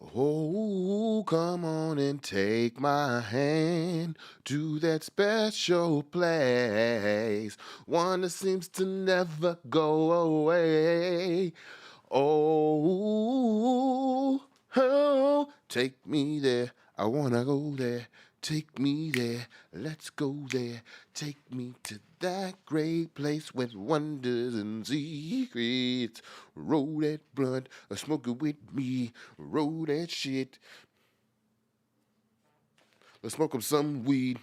Oh, come on and take my hand to that special place, one that seems to never go away. Oh, oh, take me there. I wanna go there. Take me there. Let's go there. Take me to that great place with wonders and secrets. Roll that blunt, smoke it with me. Roll that shit. Let's smoke up some weed.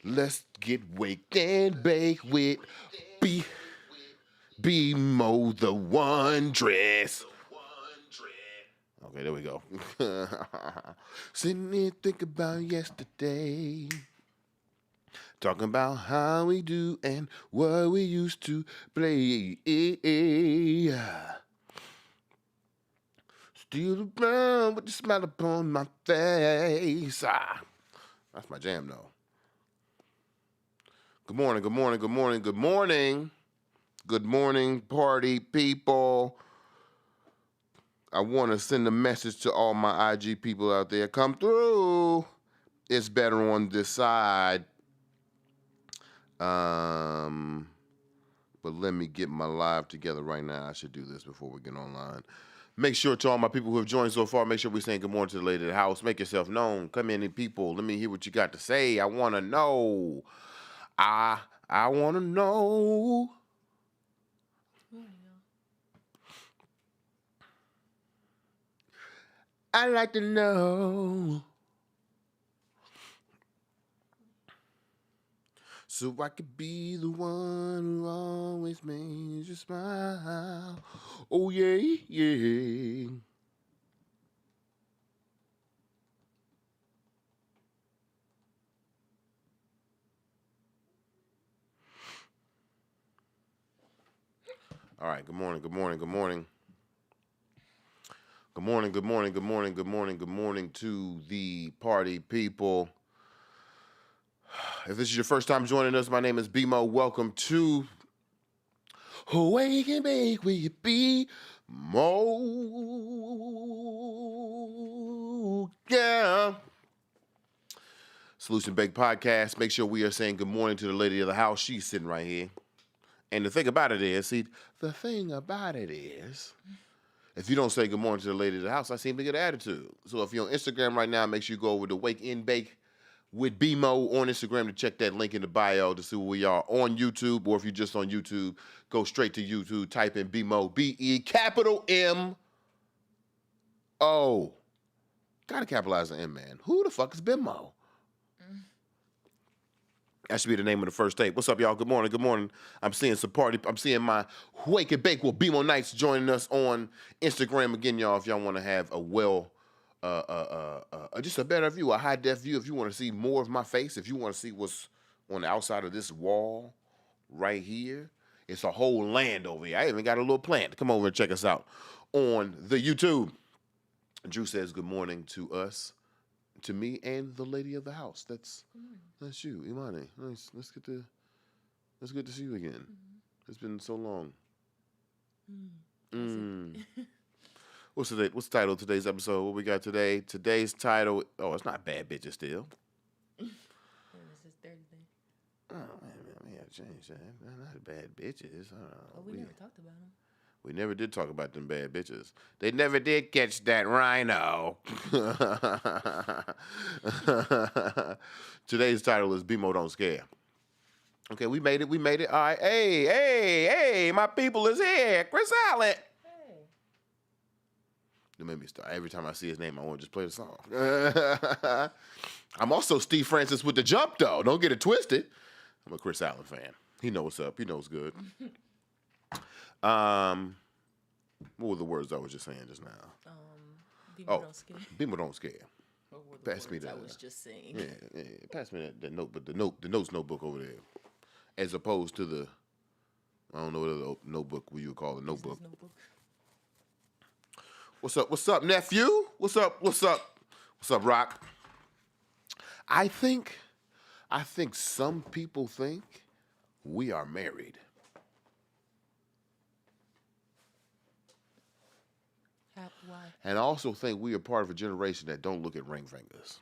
Let's get waked and baked with B BeMo the one dress. Okay, there we go. Sitting here thinking about yesterday. Talking about how we do and what we used to play. Still around with the smile upon my face. That's my jam, though. Good morning, good morning, good morning, good morning. Good morning, party people. I want to send a message to all my IG people out there. Come through. It's better on this side. But let me get my live together right now. I should do this before we get online. Make sure to all my people who have joined so far, make sure we're saying good morning to the lady of the house. Make yourself known. Come in, people. Let me hear what you got to say. I want to know. I want to know. I like to know. So I could be the one who always makes you smile. Oh, yeah, yeah. All right, good morning, good morning, good morning. Good morning, good morning, good morning, good morning, good morning to the party people. If this is your first time joining us, my name is BeMo. Welcome to Wake and Bake with BeMo. Yeah. Solution Bake Podcast. Make sure we are saying good morning to the lady of the house. She's sitting right here. And the thing about it is, if you don't say good morning to the lady of the house, I seem to get an attitude. So if you're on Instagram right now, make sure you go over to Wake and Bake with BeMo on Instagram to check that link in the bio to see where we are on YouTube. Or if you're just on YouTube, go straight to YouTube, type in BeMo, B-E, capital M-O. Gotta capitalize the M, man. Who the fuck is BeMo? That should be the name of the first tape. What's up, y'all? Good morning. Good morning. I'm seeing some party. I'm seeing my Wake and Bake with BeMo Nights joining us on Instagram again, y'all. If y'all want to have a just a better view, a high def view. If you want to see more of my face, if you want to see what's on the outside of this wall right here, it's a whole land over here. I even got a little plant. Come over and check us out on the YouTube. Drew says good morning to us. To me and the lady of the house. That's you, Emani. Nice. Let's good to see you again. Mm-hmm. It's been so long. What's the title of today's episode? What we got today? Today's title. Oh, it's not Bad Bitches still. This is Thursday. Oh man, we have to change that. Not Bad Bitches. We never talked about them. We never did talk about them bad bitches. They never did catch that rhino. Today's title is BeMo Don't Scare. Okay, we made it. All right. Hey, my people is here. Chris Allen. Hey. It made me start. Every time I see his name, I want to just play the song. I'm also Steve Francis with the jump, though. Don't get it twisted. I'm a Chris Allen fan. He knows what's up. He knows good. What were the words I was just saying just now? BeMo Don't Scare. BeMo Don't Scare. What were the Pass me words that. I was just saying. Yeah. Pass me that note, but the notes notebook over there, as opposed to the, I don't know what other notebook you would call a notebook. What's up, nephew? What's up, Rock? I think some people think we are married. How? Why? And I also think we are part of a generation that don't look at ring fingers.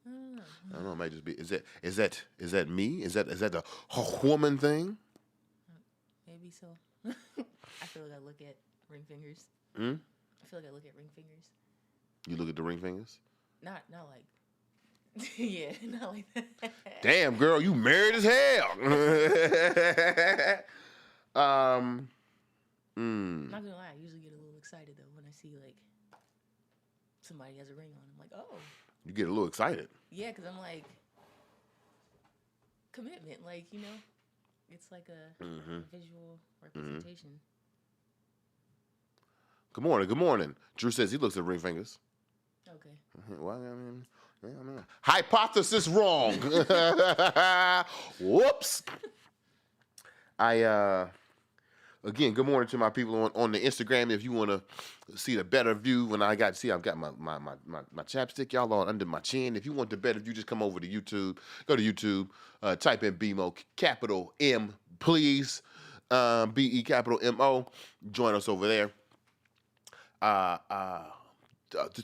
I don't know. It might just be. Is that me? Is that a woman thing? Maybe so. I feel like I look at ring fingers. I feel like I look at ring fingers. You look at the ring fingers? Not like. Yeah, not like that. Damn, girl, you married as hell. Not gonna lie, I usually get a little excited though when I see like somebody has a ring on. I'm like, oh. You get a little excited. Yeah, because I'm like, commitment, like, it's like a visual representation. Good morning. Drew says he looks at ring fingers. Okay. Well, hypothesis wrong. Whoops. Again, good morning to my people on the Instagram. If you want to see the better view, I've got my chapstick, y'all, on under my chin. If you want the better view, just come over to YouTube. Go to YouTube, type in BeMo, capital M, please. BE capital MO. Join us over there. The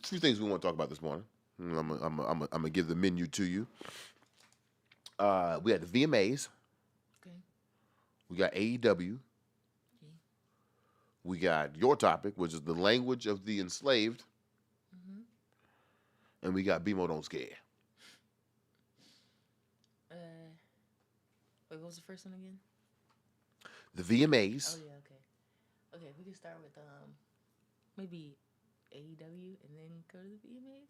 two things we want to talk about this morning. I'm gonna give the menu to you. We had the VMAs. Okay. We got AEW. Okay. We got your topic, which is the language of the enslaved. And we got BeMo Don't Scare. Wait, what was the first one again? The VMAs. Oh yeah, okay. Okay, we can start with maybe AEW and then go to the VMAs.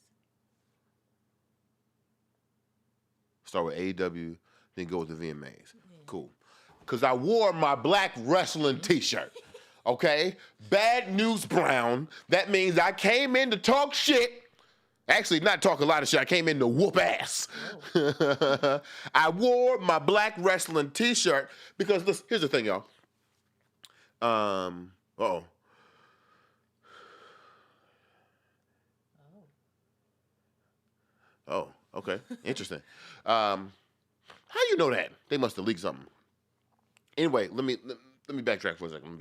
Start with AEW, then go with the VMAs. Yeah. Cool. Because I wore my black wrestling t-shirt. Okay? Bad News Brown. That means I came in to talk shit. Actually, not talk a lot of shit. I came in to whoop ass. I wore my black wrestling t-shirt because, listen, here's the thing, y'all. Oh, okay. Interesting. How you know that? They must have leaked something. Anyway, let me backtrack for a second.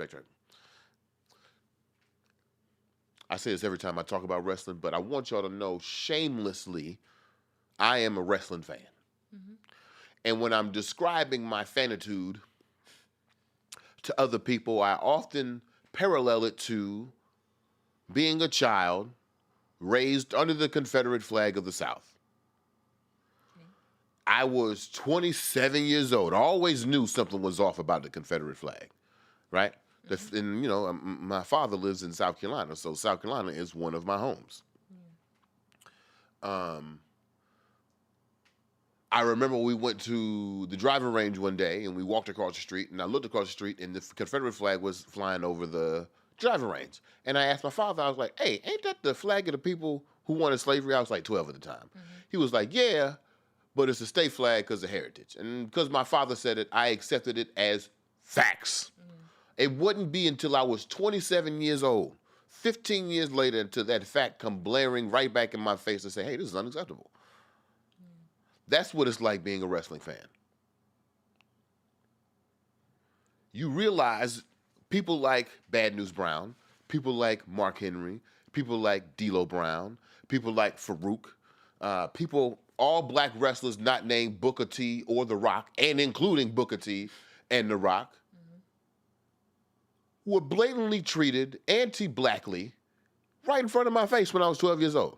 I say this every time I talk about wrestling, but I want y'all to know shamelessly, I am a wrestling fan. And when I'm describing my fanitude to other people, I often parallel it to being a child raised under the Confederate flag of the South. I was 27 years old. I always knew something was off about the Confederate flag, right? And, my father lives in South Carolina, so South Carolina is one of my homes. I remember we went to the driving range one day, and we walked across the street, and I looked across the street, and the Confederate flag was flying over the driving range. And I asked my father, I was like, hey, ain't that the flag of the people who wanted slavery? I was like 12 at the time. He was like, yeah, but it's a state flag because of heritage. And because my father said it, I accepted it as facts. It wouldn't be until I was 27 years old, 15 years later, until that fact come blaring right back in my face and say, hey, this is unacceptable. That's what it's like being a wrestling fan. You realize people like Bad News Brown, people like Mark Henry, people like D'Lo Brown, people like Farouk, all black wrestlers not named Booker T or The Rock, and including Booker T and The Rock, were blatantly treated anti-blackly right in front of my face when I was 12 years old.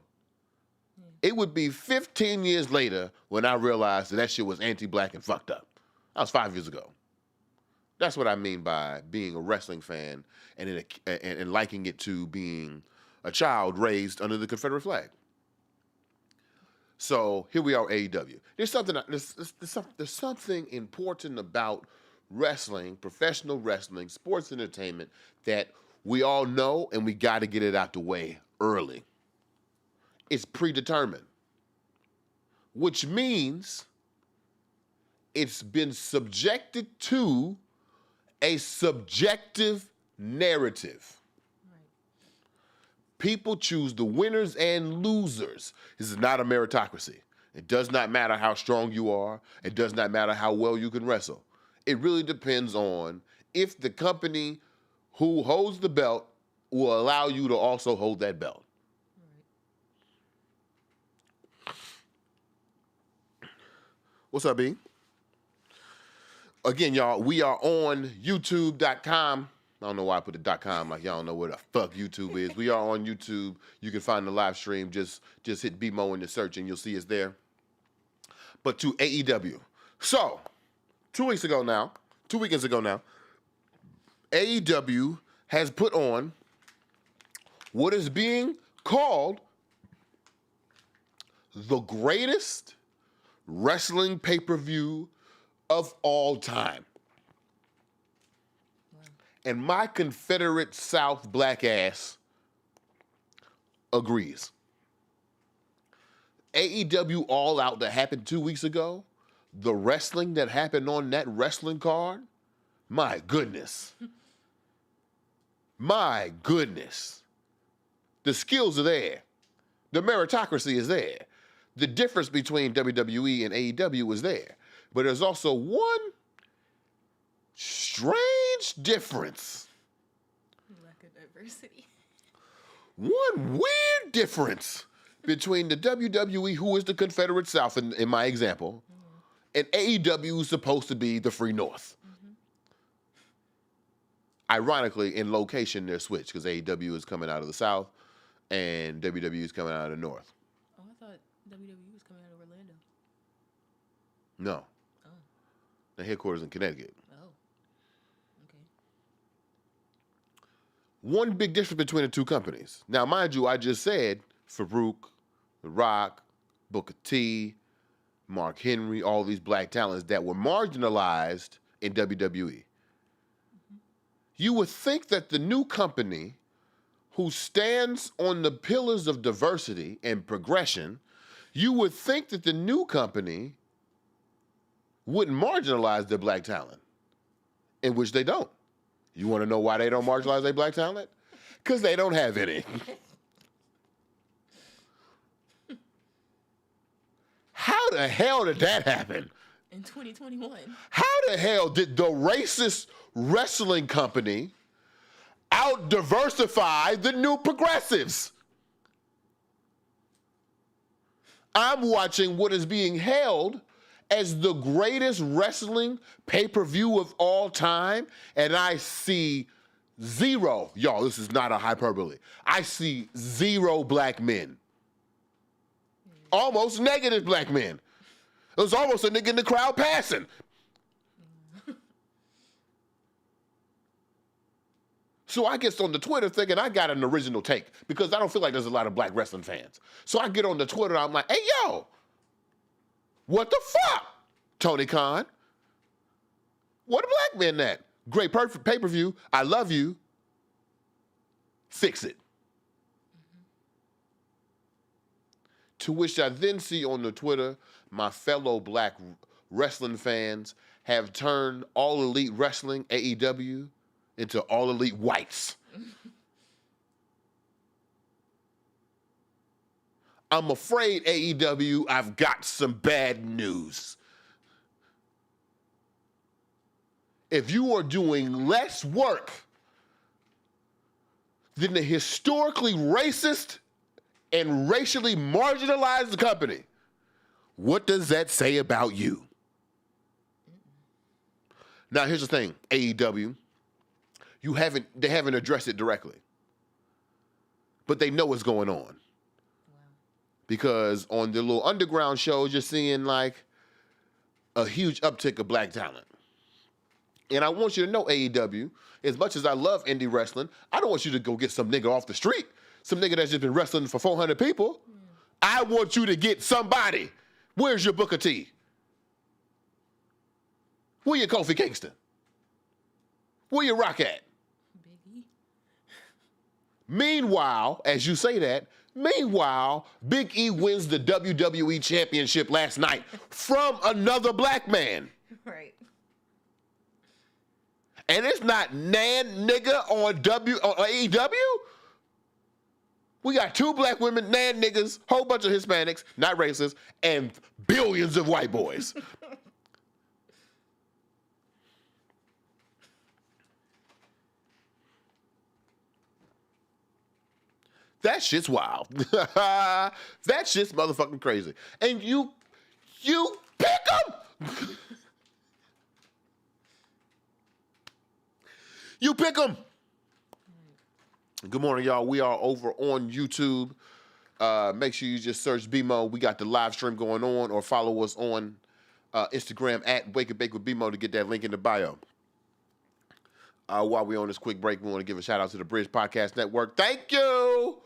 It would be 15 years later when I realized that shit was anti-black and fucked up. That was 5 years ago. That's what I mean by being a wrestling fan and liking it to being a child raised under the Confederate flag. So here we are, AEW. There's something important about wrestling, professional wrestling, sports entertainment that we all know, and we got to get it out the way early. It's predetermined, which means it's been subjected to a subjective narrative. People choose the winners and losers. This is not a meritocracy. It does not matter how strong you are. It does not matter how well you can wrestle. It really depends on if the company who holds the belt will allow you to also hold that belt. What's up, B? Again, y'all, we are on YouTube.com. I don't know why I put the .com, like y'all don't know where the fuck YouTube is. We are on YouTube. You can find the live stream. Just hit BeMo in the search and you'll see us there. But to AEW. So, 2 weekends ago now, AEW has put on what is being called the greatest wrestling pay-per-view of all time. Wow. And my Confederate South black ass agrees. AEW All Out that happened 2 weeks ago, the wrestling that happened on that wrestling card, my goodness. My goodness. The skills are there. The meritocracy is there. The difference between WWE and AEW is there. But there's also one strange difference. Lack of diversity. One weird difference between the WWE, who is the Confederate South in my example, and AEW, who's supposed to be the Free North. Ironically, in location, they're switched because AEW is coming out of the South and WWE is coming out of the North. Oh, I thought WWE was coming out of Orlando. No. Oh. The headquarters in Connecticut. Oh. Okay. One big difference between the two companies. Now, mind you, I just said Farouk, The Rock, Booker T, Mark Henry, all these black talents that were marginalized in WWE. You would think that the new company who stands on the pillars of diversity and progression, you would think that the new company wouldn't marginalize their black talent, in which they don't. You want to know why they don't marginalize their black talent? Because they don't have any. How the hell did that happen? In 2021. How the hell did the racist wrestling company out-diversify the new progressives? I'm watching what is being hailed as the greatest wrestling pay-per-view of all time, and I see zero, y'all, this is not a hyperbole, I see zero black men. Almost negative black men. It was almost a nigga in the crowd passing. So I get on the Twitter thinking I got an original take because I don't feel like there's a lot of black wrestling fans. So I get on the Twitter, I'm like, hey, yo, what the fuck, Tony Khan? What a black man that? Great perfect pay-per-view. I love you. Fix it. To which I then see on the Twitter, my fellow black wrestling fans have turned All Elite Wrestling, AEW, into All Elite Whites. I'm afraid, AEW, I've got some bad news. If you are doing less work than the historically racist and racially marginalized company, what does that say about you? Now, here's the thing, AEW, they haven't addressed it directly, but they know what's going on. Wow. Because on the little underground shows, you're seeing like a huge uptick of black talent. And I want you to know, AEW, as much as I love indie wrestling, I don't want you to go get some nigga off the street, some nigga that's just been wrestling for 400 people. I want you to get somebody. Where's your Booker T? Where your Kofi Kingston? Where your Rock at? Big E. Meanwhile, as you say that, Big E wins the WWE Championship last night from another black man. Right. And it's not nan nigga on AEW. We got 2 black women, nan niggas, whole bunch of Hispanics, not racist, and billions of white boys. That shit's wild. That shit's motherfucking crazy. And you pick them. You pick them. Good morning, y'all. We are over on YouTube. Make sure you just search BeMo. We got the live stream going on, or follow us on Instagram at Wake and Bake with BeMo to get that link in the bio. While we're on this quick break, we want to give a shout out to the Bridge Podcast Network. Thank you.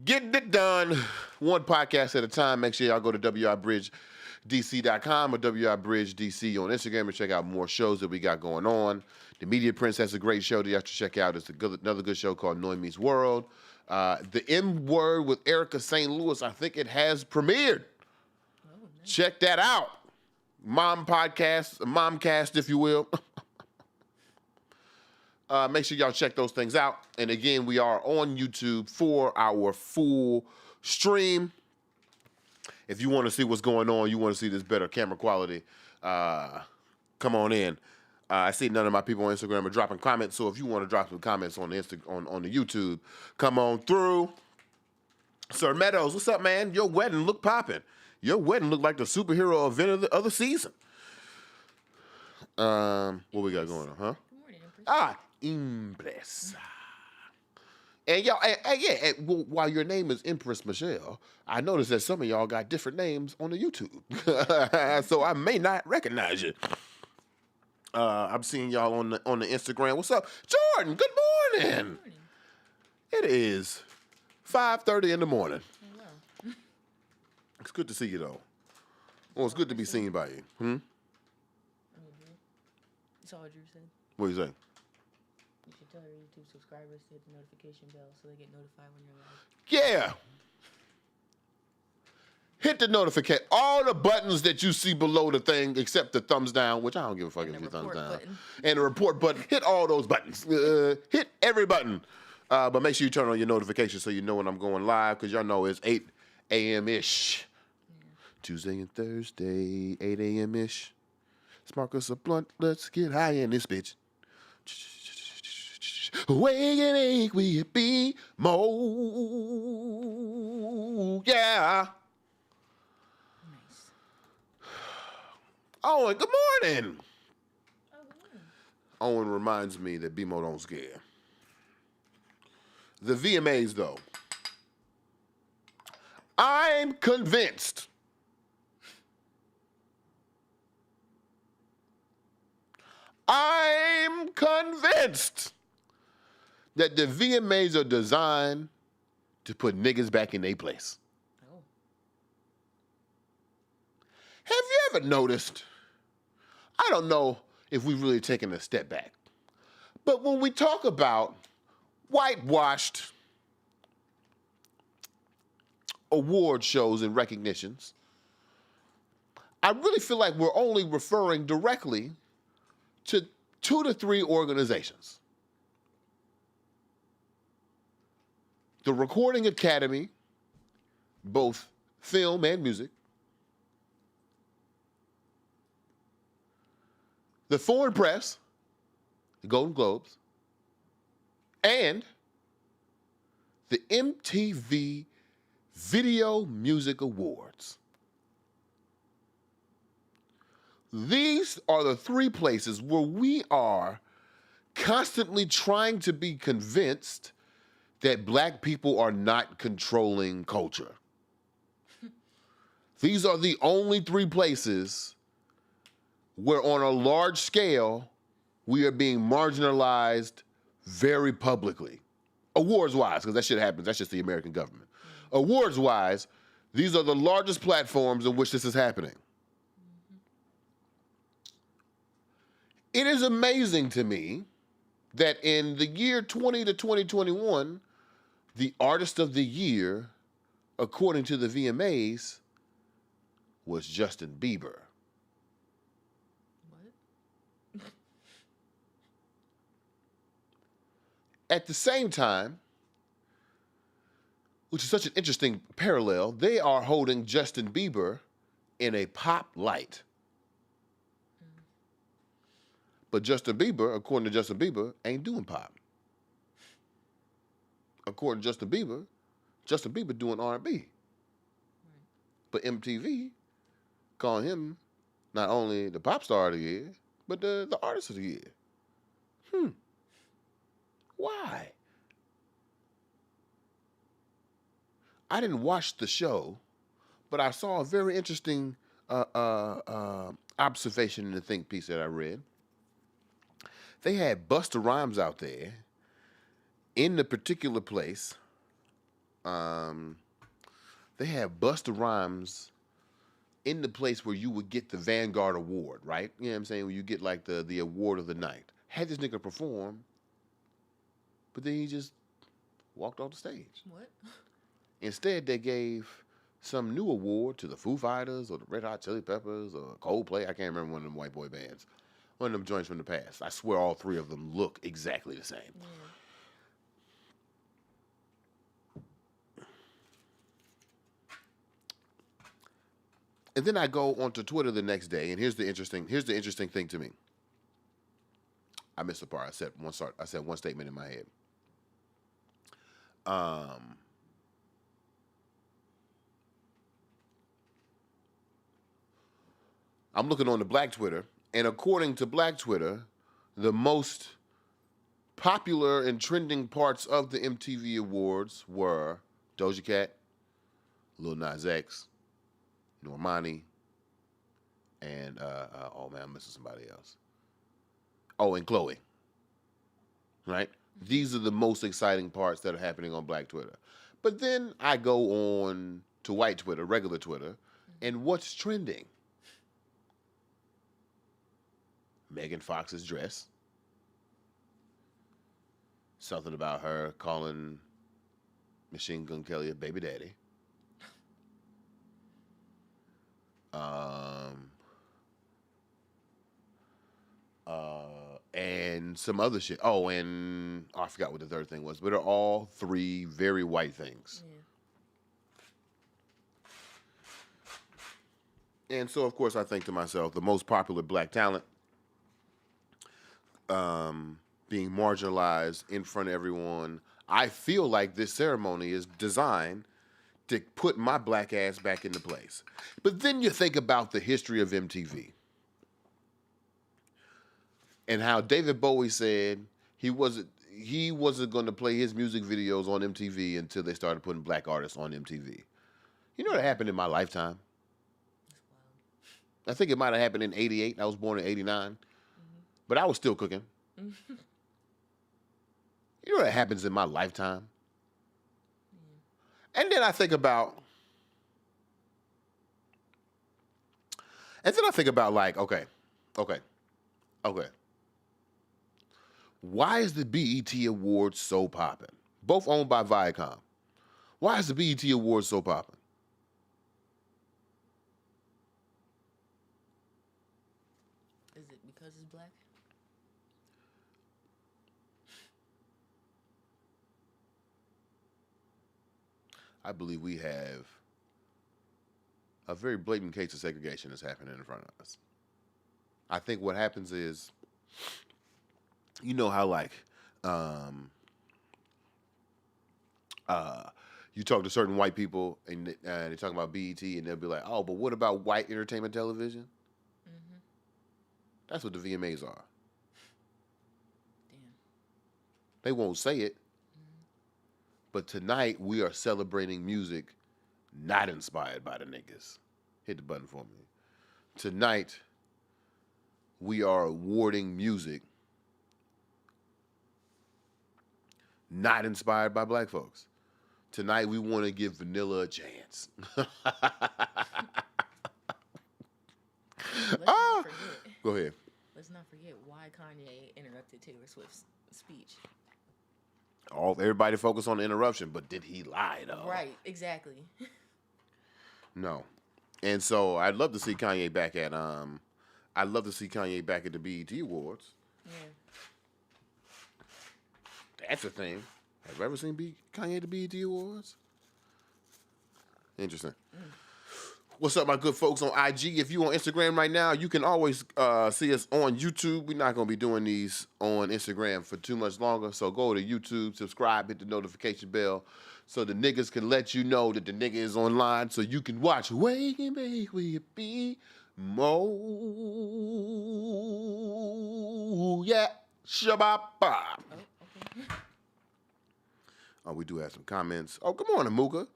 Getting it done. One podcast at a time. Make sure y'all go to wibridgedc.com or wibridgedc on Instagram and check out more shows that we got going on. The Media Prince has a great show that you have to check out. It's another good show called Noy Meets World. The M Word with Erica St. Louis, I think it has premiered. Oh, nice. Check that out. Momcast, if you will. Make sure y'all check those things out. And again, we are on YouTube for our full stream. If you want to see what's going on, you want to see this better camera quality, come on in. I see none of my people on Instagram are dropping comments, so if you want to drop some comments on the on the YouTube, come on through. Sir Meadows, what's up, man? Your wedding look popping. Your wedding looked like the superhero event of the season. What we got going on, huh? Good morning, Empress. Empress. And y'all, while your name is Empress Michelle, I noticed that some of y'all got different names on the YouTube. So I may not recognize you. I'm seeing y'all on the Instagram. What's up? Jordan, good morning. Good morning. It is 5:30 in the morning. Oh, wow. It's good to see you, though. Well, it's good to be seen by you. That's all Drew said. What do you say? You should tell your YouTube subscribers to hit the notification bell so they get notified when you're live. Yeah. Hit the notification. All the buttons that you see below the thing, except the thumbs down, which I don't give a fuck if you thumbs down. Button. And the report button. Hit all those buttons. Hit every button. But make sure you turn on your notifications so you know when I'm going live, because y'all know it's 8 a.m.-ish. Yeah. Tuesday and Thursday, 8 a.m.-ish. Spark us a blunt. Let's get high in this bitch. Wake and bake with BeMo. Yeah. Nice. Owen, good morning. Oh, good morning. Owen reminds me that BeMo don't scare. The VMAs, though. I'm convinced. I'm convinced that the VMAs are designed to put niggas back in their place. Oh. Have you ever noticed? I don't know if we've really taken a step back, but when we talk about whitewashed award shows and recognitions, I really feel like we're only referring directly to 2 to 3 organizations. The Recording Academy, both film and music. The Foreign Press, the Golden Globes, and the MTV Video Music Awards. These are the 3 places where we are constantly trying to be convinced that black people are not controlling culture. These are the only 3 places where on a large scale, we are being marginalized very publicly. Awards-wise, because that shit happens. That's just the American government. Awards-wise, these are the largest platforms in which this is happening. It is amazing to me that in the year 2021, the Artist of the Year, according to the VMAs, was Justin Bieber. What? At the same time, which is such an interesting parallel, they are holding Justin Bieber in a pop light. But Justin Bieber, according to Justin Bieber, ain't doing pop. According to Justin Bieber, Justin Bieber doing R&B. But MTV calling him not only the pop star of the year, but the artist of the year. Why? I didn't watch the show, but I saw a very interesting observation in the think piece that I read. They had Busta Rhymes out there in the particular place. They had Busta Rhymes in the place where you would get the Vanguard Award, right? You know what I'm saying? Where you get like the award of the night. Had this nigga perform, but then he just walked off the stage. What? Instead, they gave some new award to the Foo Fighters or the Red Hot Chili Peppers or Coldplay. I can't remember one of them white boy bands. One of them joints from the past. I swear all three of them look exactly the same. Yeah. And then I go onto Twitter the next day, and here's the interesting thing to me. I missed a part. I said one statement in my head. I'm looking on the Black Twitter, and according to Black Twitter, the most popular and trending parts of the MTV Awards were Doja Cat, Lil Nas X, Normani, and oh man, I'm missing somebody else. Oh, and Chloe. Right? These are the most exciting parts that are happening on Black Twitter. But then I go on to white Twitter, regular Twitter, and what's trending? Megan Fox's dress. Something about her calling Machine Gun Kelly a baby daddy. And some other shit. Oh, and I forgot what the third thing was, but they're all three very white things. Yeah. And so, of course, I think to myself, the most popular black talent being marginalized in front of everyone. I feel like this ceremony is designed to put my black ass back into place. But then you think about the history of MTV. And how David Bowie said he wasn't going to play his music videos on MTV until they started putting black artists on MTV. You know what happened in my lifetime? I think it might have happened in 88. I was born in 89. But I was still cooking. You know what happens in my lifetime? And then I think about like, okay. Why is the BET Awards so popping? Both owned by Viacom. Why is the BET Awards so popping? Is it because it's black? I believe we have a very blatant case of segregation that's happening in front of us. I think what happens is, you know how like you talk to certain white people and they talk about BET and they'll be like, oh, but what about white entertainment television? Mm-hmm. That's what the VMAs are. Damn. They won't say it, but tonight we are celebrating music not inspired by the niggas. Hit the button for me. Tonight we are awarding music not inspired by black folks. Tonight we want to give Vanilla a chance. Go ahead. Let's not forget why Kanye interrupted Taylor Swift's speech. Everybody focused on the interruption, but did he lie though? Right, exactly. No. And so I'd love to see Kanye back at the BET Awards. Yeah. That's a thing. Have you ever seen Kanye at the BET Awards? Interesting. What's up, my good folks on IG? If you on Instagram right now, you can always see us on YouTube. We're not going to be doing these on Instagram for too much longer. So go to YouTube, subscribe, hit the notification bell so the niggas can let you know that the nigga is online so you can watch Wake and Bake with BeMo. Yeah, shabba. Oh, okay. Oh, we do have some comments. Oh, good morning, Mooka.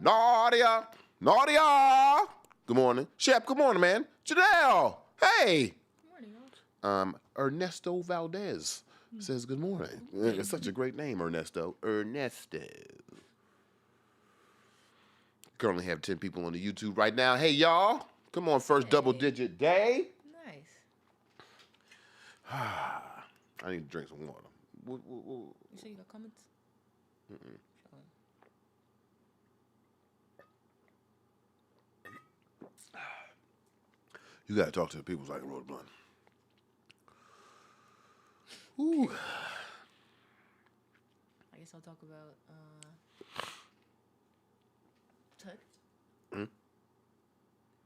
Nadia. Nadia. Good morning. Shep, good morning, man. Janelle. Hey. Good morning, y'all. Ernesto Valdez says good morning. It's such a great name, Ernesto. Ernesto. Currently have 10 people on the YouTube right now. Hey, y'all. Come on, first double-digit day. Nice. I need to drink some water. You say you got comments? Mm-mm. You gotta talk to the people so I can roll the blunt. Ooh. I guess I'll talk about Tut. Hmm?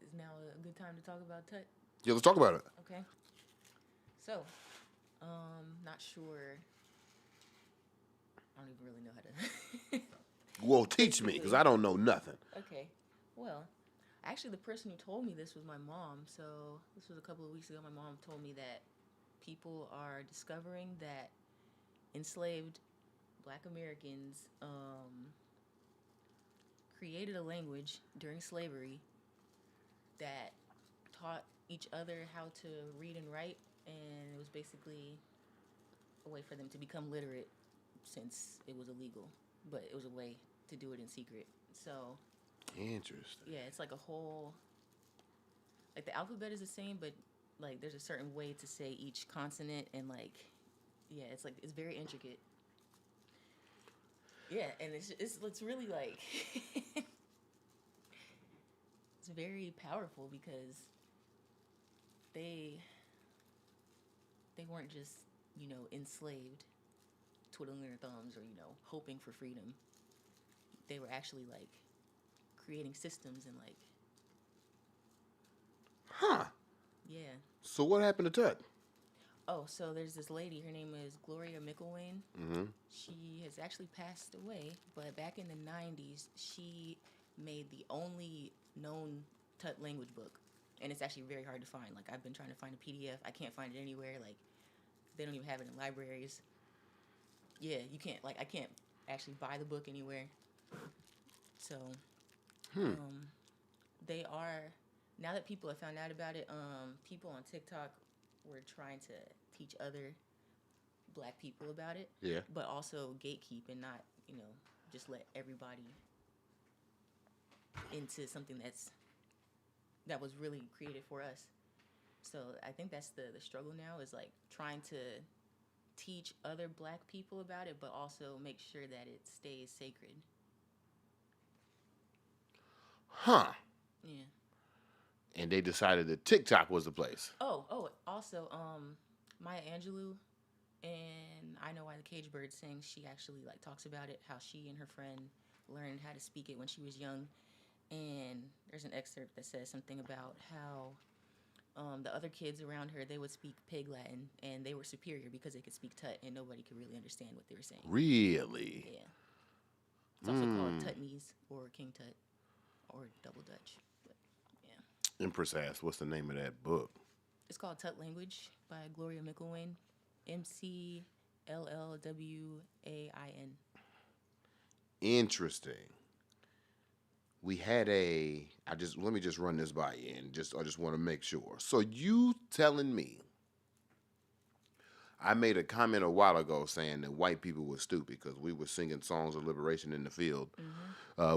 Is now a good time to talk about Tut? Yeah, let's talk about it. Okay. So, not sure. I don't even really know how to. Well, teach me, because I don't know nothing. Okay. Well, actually, the person who told me this was my mom. So this was a couple of weeks ago. My mom told me that people are discovering that enslaved Black Americans created a language during slavery that taught each other how to read and write, and it was basically a way for them to become literate since it was illegal, but it was a way to do it in secret. So Interesting. yeah, it's like a whole, like the alphabet is the same, but like there's a certain way to say each consonant, and like, yeah, it's like, it's very intricate. Yeah, and it's really like, it's very powerful because they weren't just, enslaved, twiddling their thumbs or, hoping for freedom. They were actually like creating systems and like, Huh. yeah. So what happened to Tut? Oh, so there's this lady, her name is Gloria McIlwain. Mm-hmm. She has actually passed away, but back in the 90s, she made the only known Tut language book. And it's actually very hard to find. Like, I've been trying to find a PDF. I can't find it anywhere. Like, they don't even have it in libraries. Yeah, you can't, like, I can't actually buy the book anywhere. So, they are, now that people have found out about it, people on TikTok were trying to teach other Black people about it. Yeah. But also gatekeep and not, just let everybody into something that was really created for us. So I think that's the struggle now, is like trying to teach other Black people about it, but also make sure that it stays sacred. Huh. Yeah. And they decided that TikTok was the place. Oh, also, Maya Angelou, and I Know Why the Cage Bird Sings, she actually like talks about it, how she and her friend learned how to speak it when she was young. And there's an excerpt that says something about how the other kids around her, they would speak Pig Latin, and they were superior because they could speak Tut, and nobody could really understand what they were saying. Really? Yeah. It's also called Tutnese or King Tut or Double Dutch. But yeah. Empress asked, what's the name of that book? It's called Tut Language by Gloria McIlwain. McLlwain. Interesting. We had let me just run this by you, and I just want to make sure. So you telling me, I made a comment a while ago saying that white people were stupid because we were singing songs of liberation in the field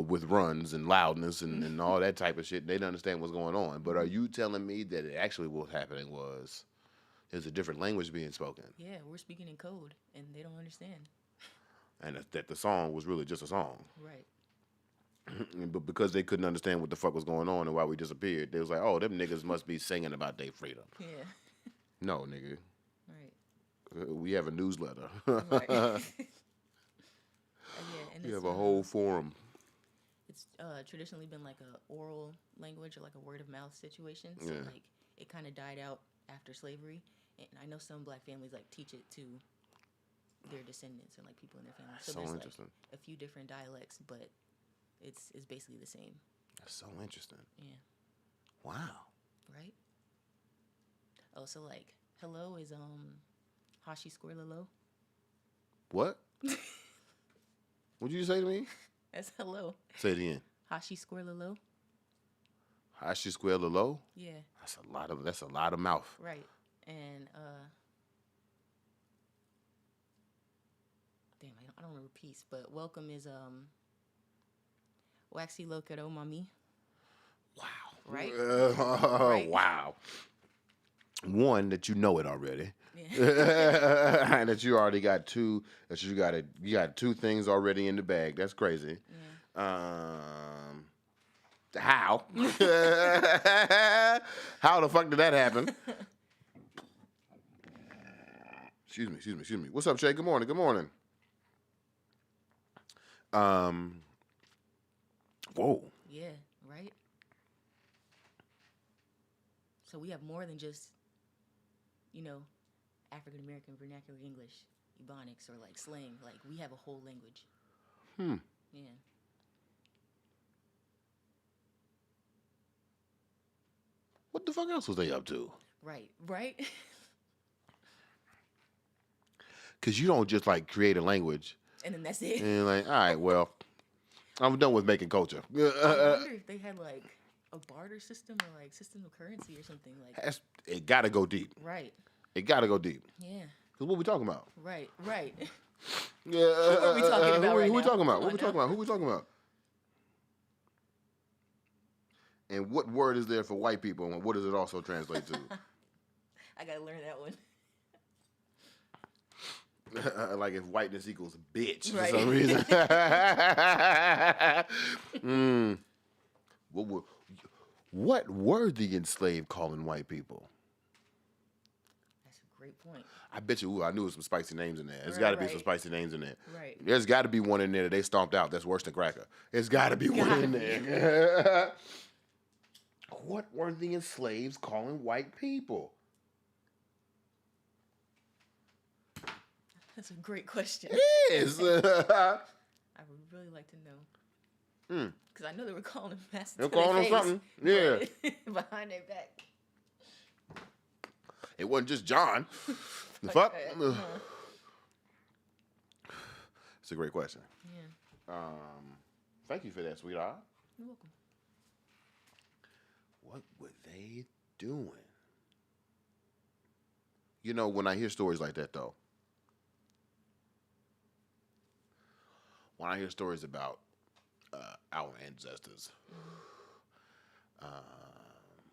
with runs and loudness and all that type of shit. They didn't understand what's going on. But are you telling me that it actually what was happening was there's a different language being spoken? Yeah, we're speaking in code, and they don't understand. And that the song was really just a song. Right. But because they couldn't understand what the fuck was going on and why we disappeared, they was like, oh, them niggas must be singing about their freedom. Yeah. No, nigga. Right. We have a newsletter. Right. Yeah, and we have a whole forum. it's traditionally been like a oral language or like a word of mouth situation. So Yeah. like it kind of died out after slavery, and I know some black families like teach it to their descendants or like people in their family. So So there's interesting. like a few different dialects, but it's basically the same. That's so interesting. Yeah. Wow. Right. Oh, so like hello is hashi squirlalo. What? What'd you say to me? That's hello. Say it again. Hashi squirlalo. Hashi square low. Yeah. That's a lot of mouth. Right. And damn, I don't remember peace, but welcome is waxy lokero mami. Wow. Right? Right? Wow. One, that you know it already. Yeah. And that you already got two. That you got two things already in the bag. That's crazy. Yeah. How? How the fuck did that happen? Excuse me. What's up, Shay? Good morning. Whoa. Yeah, right? So we have more than just, African American vernacular English, Ebonics, or like slang. Like we have a whole language. Yeah. What the fuck else was they up to? Right. Because you don't just like create a language And then that's it. and like, all right, well, I'm done with making culture. I wonder if they had like a barter system or like system of currency or something like. It gotta go deep. Right. It gotta go deep. Yeah. Cause what we talking about? Right. Yeah. What are we talking about right who we now? talking about? Come What on we talking now. about? Who we talking about? And what word is there for white people, and what does it also translate to? I gotta learn that one. Like if whiteness equals bitch for Right. some reason. What were the enslaved calling white people? That's a great point. I bet you, I knew some spicy names in there. There's Right, got to be right. some spicy names in there. Right. There's got to be one in there that they stomped out that's worse than cracker. There's got to be one in there. What were the enslaved calling white people? That's a great question. It is. I would really like to know. Because I know they were calling him master. They're calling him something. Yeah. Behind their back. It wasn't just John. The fuck? It's a great question. Yeah. Thank you for that, sweetheart. You're welcome. What were they doing? You know, when I hear stories like that, though, when I hear stories about our ancestors,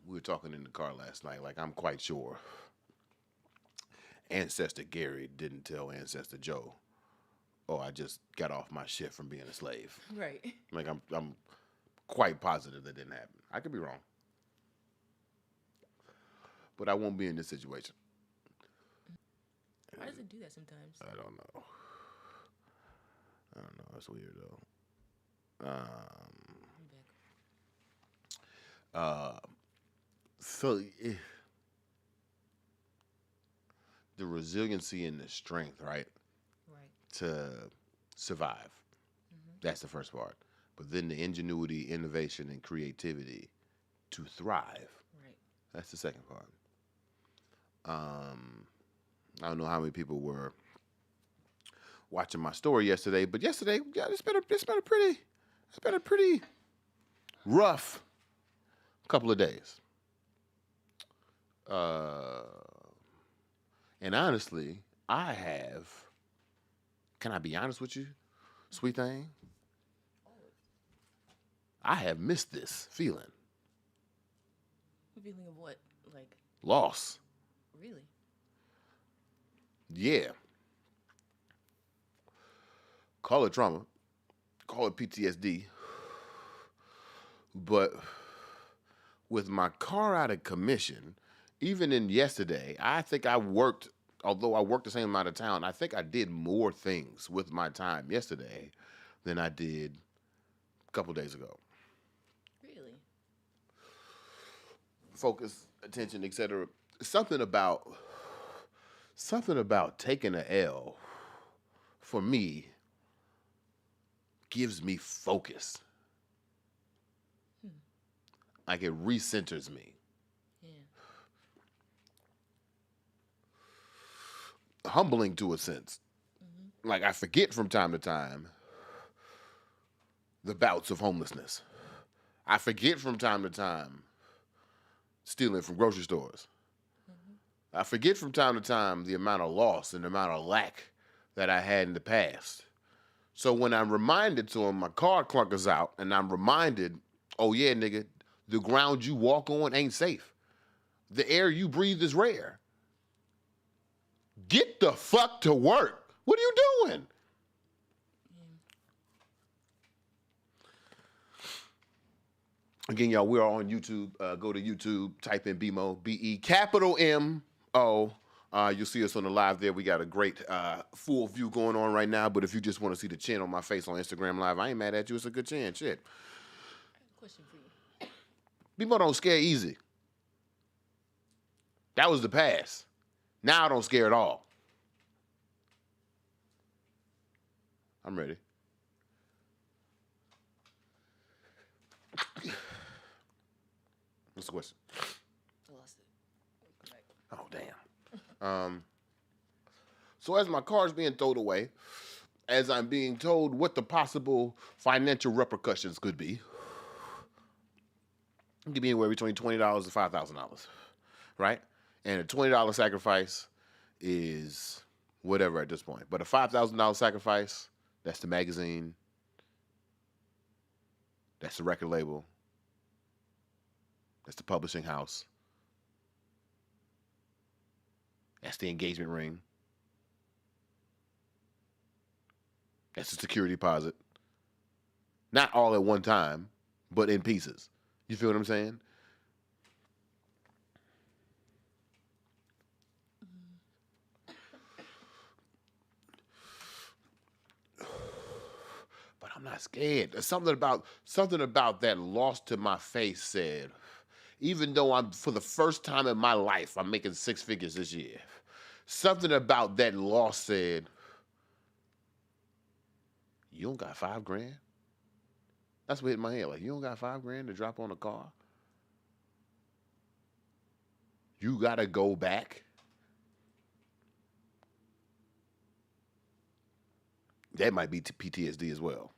we were talking in the car last night, like I'm quite sure Ancestor Gary didn't tell Ancestor Joe, oh, I just got off my shift from being a slave. Right. Like I'm quite positive that didn't happen. I could be wrong. But I won't be in this situation. Why does it do that sometimes? I don't know. That's weird though. I'm back. The resiliency and the strength, right? Right. To survive. That's the first part. But then the ingenuity, innovation, and creativity to thrive. Right. That's the second part. I don't know how many people were watching my story yesterday, but yesterday, yeah, it's been a pretty rough couple of days. And honestly, can I be honest with you, sweet thing? I have missed this feeling. Feeling of what? Like, Loss. really? Yeah. Call it trauma. Call it PTSD. But with my car out of commission, even in yesterday, I think although I worked the same amount of time, I think I did more things with my time yesterday than I did a couple days ago. Really? Focus, attention, etc. Something about taking an L for me gives me focus. Like it recenters me. Yeah. Humbling to a sense. Like I forget from time to time the bouts of homelessness. I forget from time to time stealing from grocery stores. I forget from time to time the amount of loss and the amount of lack that I had in the past. So when I'm reminded to him, my car clunkers out, and I'm reminded, oh yeah, nigga, the ground you walk on ain't safe. The air you breathe is rare. Get the fuck to work. What are you doing? Again, y'all, we're on YouTube. Go to YouTube, type in BeMo, BeMo. You'll see us on the live there. We got a great full view going on right now. But if you just want to see the chin on my face on Instagram Live, I ain't mad at you. It's a good chin. Shit. I have a question for you. BeMo don't scare easy. That was the past. Now I don't scare at all. I'm ready. What's the question? I lost it. Come back. Oh, damn. So as my car's being thrown away, as I'm being told what the possible financial repercussions could be, it could be anywhere between $20 to $5,000, right? And a $20 sacrifice is whatever at this point. But a $5,000 sacrifice, that's the magazine, that's the record label, that's the publishing house, that's the engagement ring, that's the security deposit. Not all at one time, but in pieces. You feel what I'm saying? But I'm not scared. There's something about that loss to my face said, even though I'm for the first time in my life, I'm making 6 figures this year. Something about that loss said, you don't got $5,000? That's what hit my head. Like, you don't got $5,000 to drop on a car? You gotta go back? That might be PTSD as well.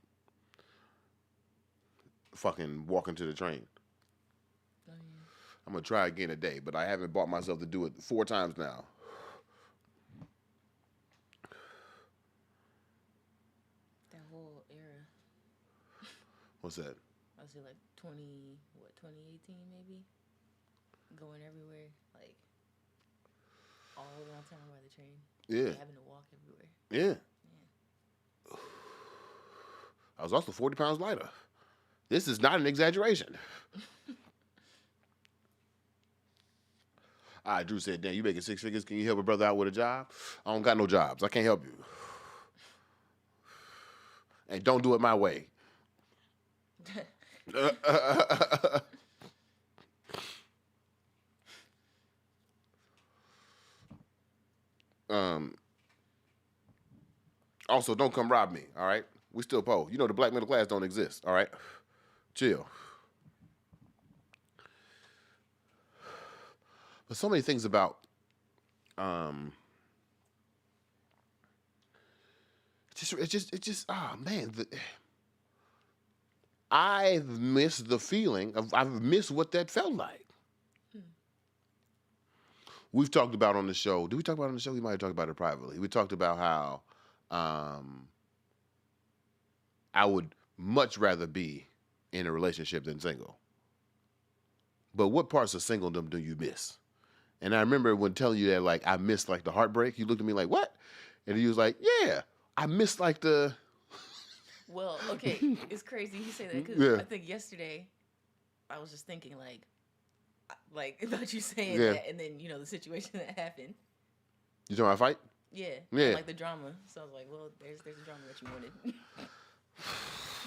Fucking walking to the train. Oh, yeah. I'm gonna try again today, but I haven't bought myself to do it 4 times now. That whole era. What's that? I was like 2018 maybe? Going everywhere, like all around town by the train. Yeah. Like, having to walk everywhere. Yeah. I was also 40 pounds lighter. This is not an exaggeration. All right, Drew said, damn, you making 6 figures? Can you help a brother out with a job? I don't got no jobs. I can't help you. And don't do it my way. Also, don't come rob me, all right? We still poor. You know the black middle class don't exist, all right? Chill. But so many things about I've missed the feeling of, I've missed what that felt like. We've talked about on the show. Did we talk about it on the show? We might have talked about it privately. We talked about how I would much rather be in a relationship than single. But what parts of singledom do you miss? And I remember when telling you that, like, I missed, like, the heartbreak. You looked at me like, what? And he was like, yeah, I missed, like, the... Well, okay, it's crazy you say that because Yeah. I think yesterday I was just thinking, like about you saying that, and then, you know, the situation that happened. You talking about a fight? Yeah. Yeah. Like the drama. So I was like, well, there's the drama that you wanted.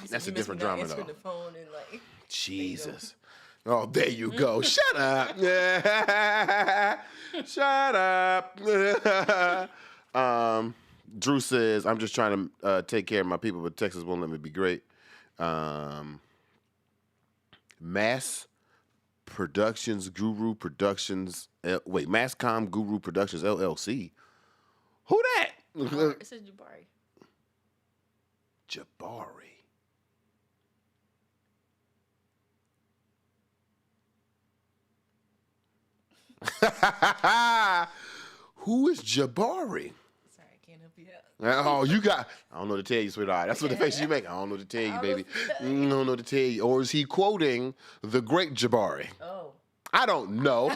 That's a You miss me different not drama, answering though. the phone and like. Jesus. Oh, there you go. Shut up. Shut up. Drew says, I'm just trying to take care of my people, but Texas won't let me be great. Mass Productions Guru Productions. Masscom Guru Productions LLC. Who that? It says Jabari. Jabari. Who is Jabari? Sorry, I can't help you out. Oh, you got. I don't know what to tell you, sweetheart. That's what the face you make. I don't know what to tell you, baby. I don't know what to tell you. Or is he quoting the great Jabari? Oh. I don't know.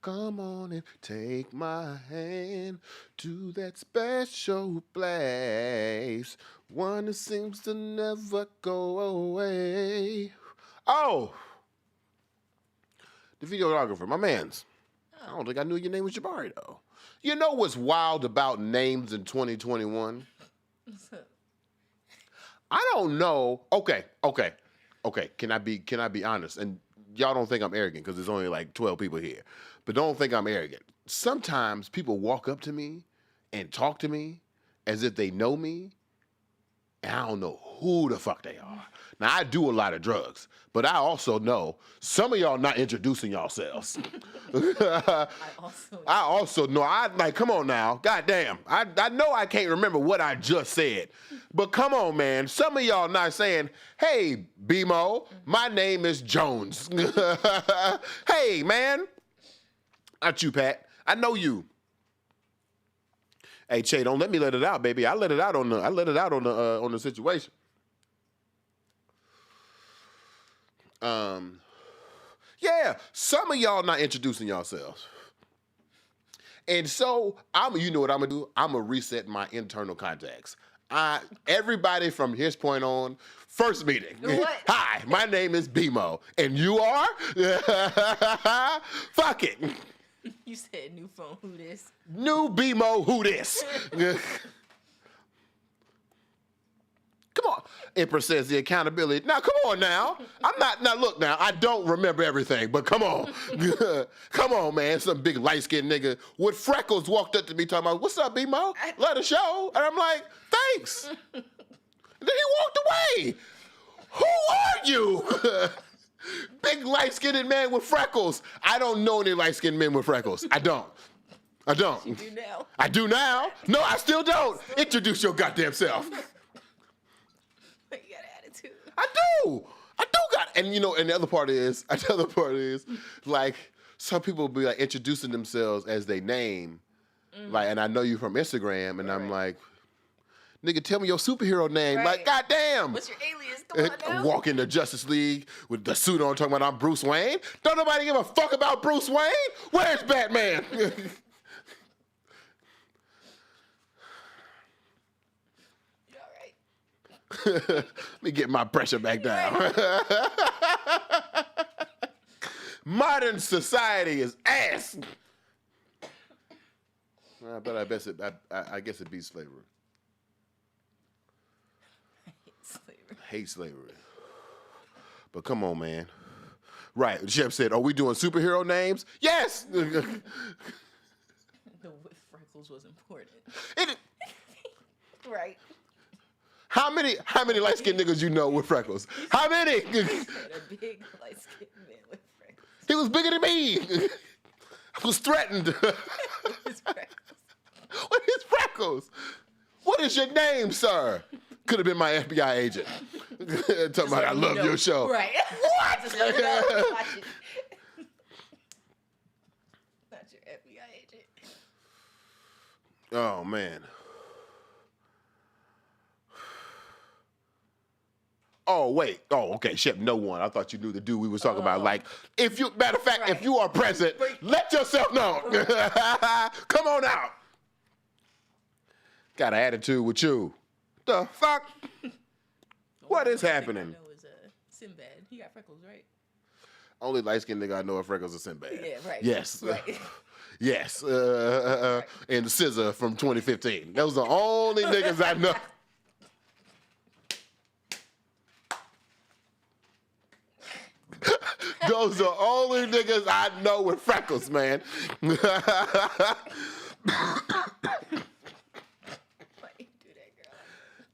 Come on and take my hand to that special place, one that seems to never go away. Oh, the videographer, my man's. I don't think I knew your name was Jabari, though. You know what's wild about names in 2021? I don't know. Okay. Can I be honest? And y'all don't think I'm arrogant because there's only like 12 people here. But don't think I'm arrogant. Sometimes people walk up to me and talk to me as if they know me, and I don't know who the fuck they are. Now, I do a lot of drugs, but I also know some of y'all not introducing yourselves. I also know. Come on now. Goddamn. I know I can't remember what I just said, but come on, man. Some of y'all not saying, hey, BeMo, my name is Jones. Hey, man. Not you, Pat. I know you. Hey, Che, don't let me let it out, baby. I let it out on the situation. Yeah, some of y'all not introducing yourselves. And so you know what I'm gonna do? I'm gonna reset my internal contacts. Everybody from his point on, first meeting. What? Hi, my name is BeMo. And you are? Fuck it. You said new phone, who this? New BeMo, who this? Come on. Empress says the accountability. Now, come on now. Look now, I don't remember everything, but come on. Come on, man. Some big light-skinned nigga with freckles walked up to me talking about, what's up, BeMo? Let us show. And I'm like, thanks. Then he walked away. Who are you? Big light-skinned man with freckles. I don't know any light-skinned men with freckles. I don't. You do now. I do now. No, I still don't. Introduce your goddamn self. But you got an attitude. I do got, and you know, and the other part is, like, some people be like introducing themselves as they name, like, and I know you from Instagram, and I'm like, nigga, tell me your superhero name. Like, goddamn. What's your alias? Come on now. Walk into Justice League with the suit on, talking about I'm Bruce Wayne. Don't nobody give a fuck about Bruce Wayne. Where's Batman? Let me get my pressure back down. Modern society is ass. But I guess it beats slavery. Hate slavery. But come on, man. Right. The chef said, are we doing superhero names? Yes. The with freckles was important. Right. How many light-skinned niggas you know with freckles? How many? A big light-skinned man with freckles. He was bigger than me. I was threatened. His freckles. What is freckles? What is your name, sir? Could have been my FBI agent. Talking about, I love your show. Right. What? Just let it know. Watch it. Not your FBI agent. Oh, man. Oh, wait. Oh, okay. Shep, no one. I thought you knew the dude we was talking about. Like, if you, matter of fact, if you are present, let yourself know. Come on out. Got an attitude with you. The fuck? What is happening? I know is Sinbad. He got freckles, right? Only light-skinned nigga I know of freckles is Sinbad. Yeah, right. Yes. Right. Yes. And the Scissor from 2015. Those are the only niggas I know. Those are only niggas I know with freckles, man. Why you do that, girl?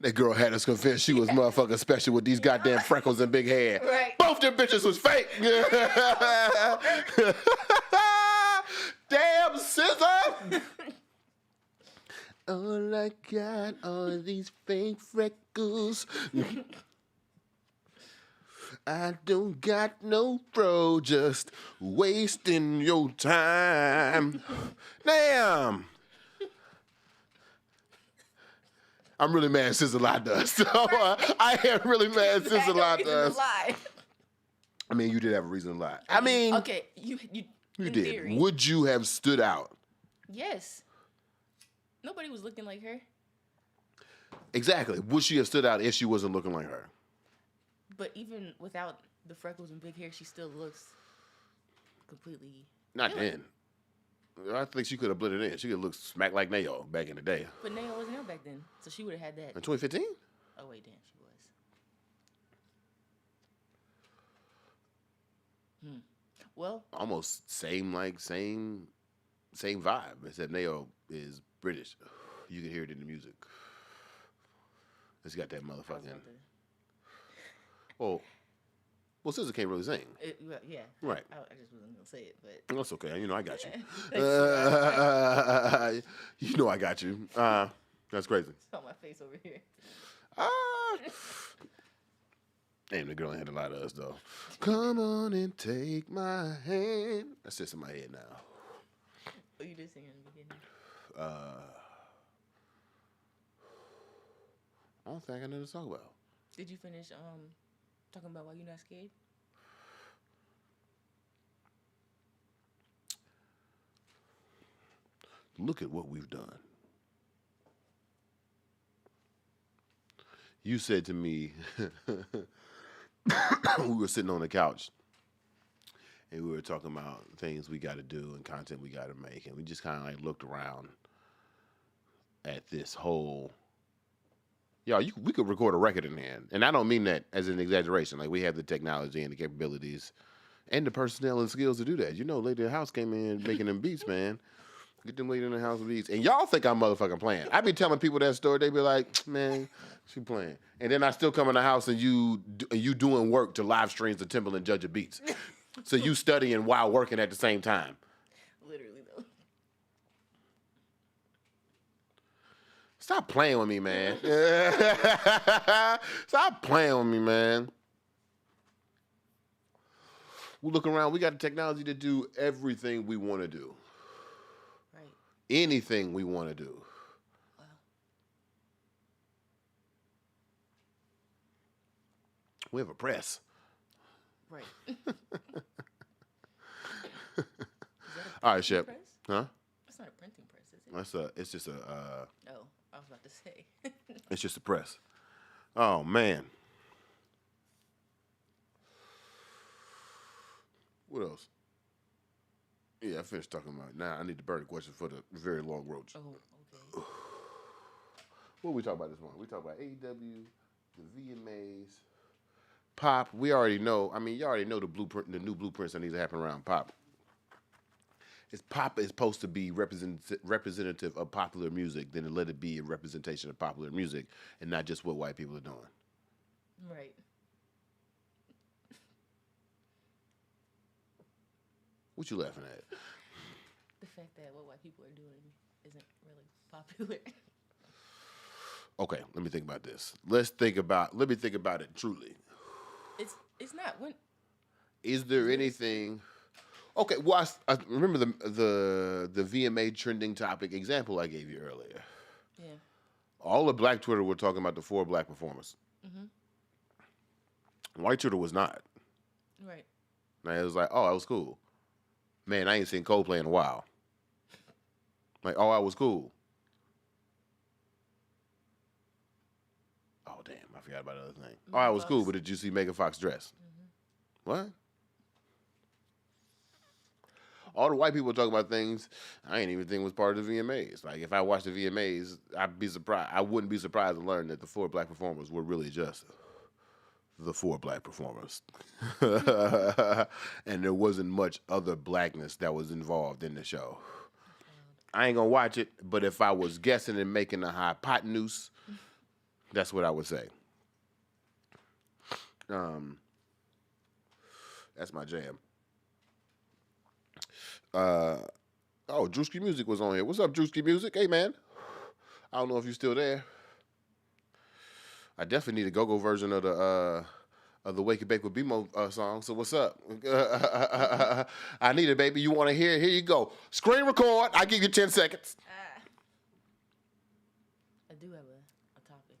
That girl had us convinced she was motherfucking special with these goddamn freckles and big hair. Right. Both them bitches was fake. Damn, scissor. All I got are these fake freckles. I don't got no bro, just wasting your time. Damn. I'm really mad SZA lied to us. So, I am really mad SZA lied to us. I mean, you did have a reason to lie. I mean, okay, you did. Theory. Would you have stood out? Yes. Nobody was looking like her. Exactly. Would she have stood out if she wasn't looking like her? But even without the freckles and big hair, she still looks completely. Not then. I think she could have blended in. She could look smack like Nayo back in the day. But Nayo wasn't out back then, so she would have had that. In 2015? Oh wait, damn, she was. Well, Almost same vibe. Except Nayo is British. You can hear it in the music. It's got that motherfucking. Well, SZA can't really sing. Yeah. Right. I just wasn't gonna say it, but That's okay. You know I got you. Thanks. You know I got you. That's crazy. It's on my face over here. Damn, the girl ain't had a lot of us though. Come on and take my hand. That's just in my head now. Oh, you did sing in the beginning. I don't think I know what to talk about. Did you finish talking about why you're not scared? Look at what we've done. You said to me, we were sitting on the couch and we were talking about things we got to do and content we got to make. And we just kind of like looked around at this whole, we could record a record in hand. And I don't mean that as an exaggeration. Like we have the technology and the capabilities and the personnel and skills to do that. You know, Lady in the House came in making them beats, man. Get them Lady in the House beats. And y'all think I'm motherfucking playing. I be telling people that story. They be like, man, she playing. And then I still come in the house and you doing work to live streams the Timberland Judge of Beats. So you studying while working at the same time. Literally, though. Stop playing with me, man. Stop playing with me, man. We look around. We got the technology to do everything we want to do. Right. Anything we want to do. Wow. We have a press. Right. All right, Shep. Press? Huh? That's not a printing press, is it? It's just a. Oh, I was about to say. It's just a press. Oh man. What else? Yeah, I finished talking about it. Now I need to burn the question for the very long roach. Oh, okay. What we talk about this morning? We talk about AEW, the VMAs, pop. We already know. I mean, you already know the blueprint, the new blueprints that need to happen around pop. Pop is supposed to be representative of popular music, then let it be a representation of popular music and not just what white people are doing. Right. What you laughing at? The fact that what white people are doing isn't really popular. Okay, let me think about this. Let me think about it truly. It's not when. Is there anything? Okay, well, I remember the VMA trending topic example I gave you earlier. Yeah. All of Black Twitter were talking about the 4 black performers. Mhm. White Twitter was not. Right. Now it was like, oh, that was cool. Man, I ain't seen Coldplay in a while. Like, oh, I was cool. Oh, damn, I forgot about the other thing. Oh, I was cool, but did you see Megan Fox dress? Mm-hmm. What? All the white people talk about things I ain't even think was part of the VMAs. Like, if I watched the VMAs, I'd be surprised. I wouldn't be surprised to learn that the 4 black performers were really just the 4 black performers. And there wasn't much other blackness that was involved in the show. I ain't gonna watch it, but if I was guessing and making a hypotenuse, that's what I would say. That's my jam. Drewski Music was on here. What's up, Drewski Music? Hey, man. I don't know if you're still there. I definitely need a go-go version of the Wake and Bake with BeMo song. So what's up? I need it, baby. You want to hear it? Here you go. Screen record. I give you 10 seconds. I do have a topic.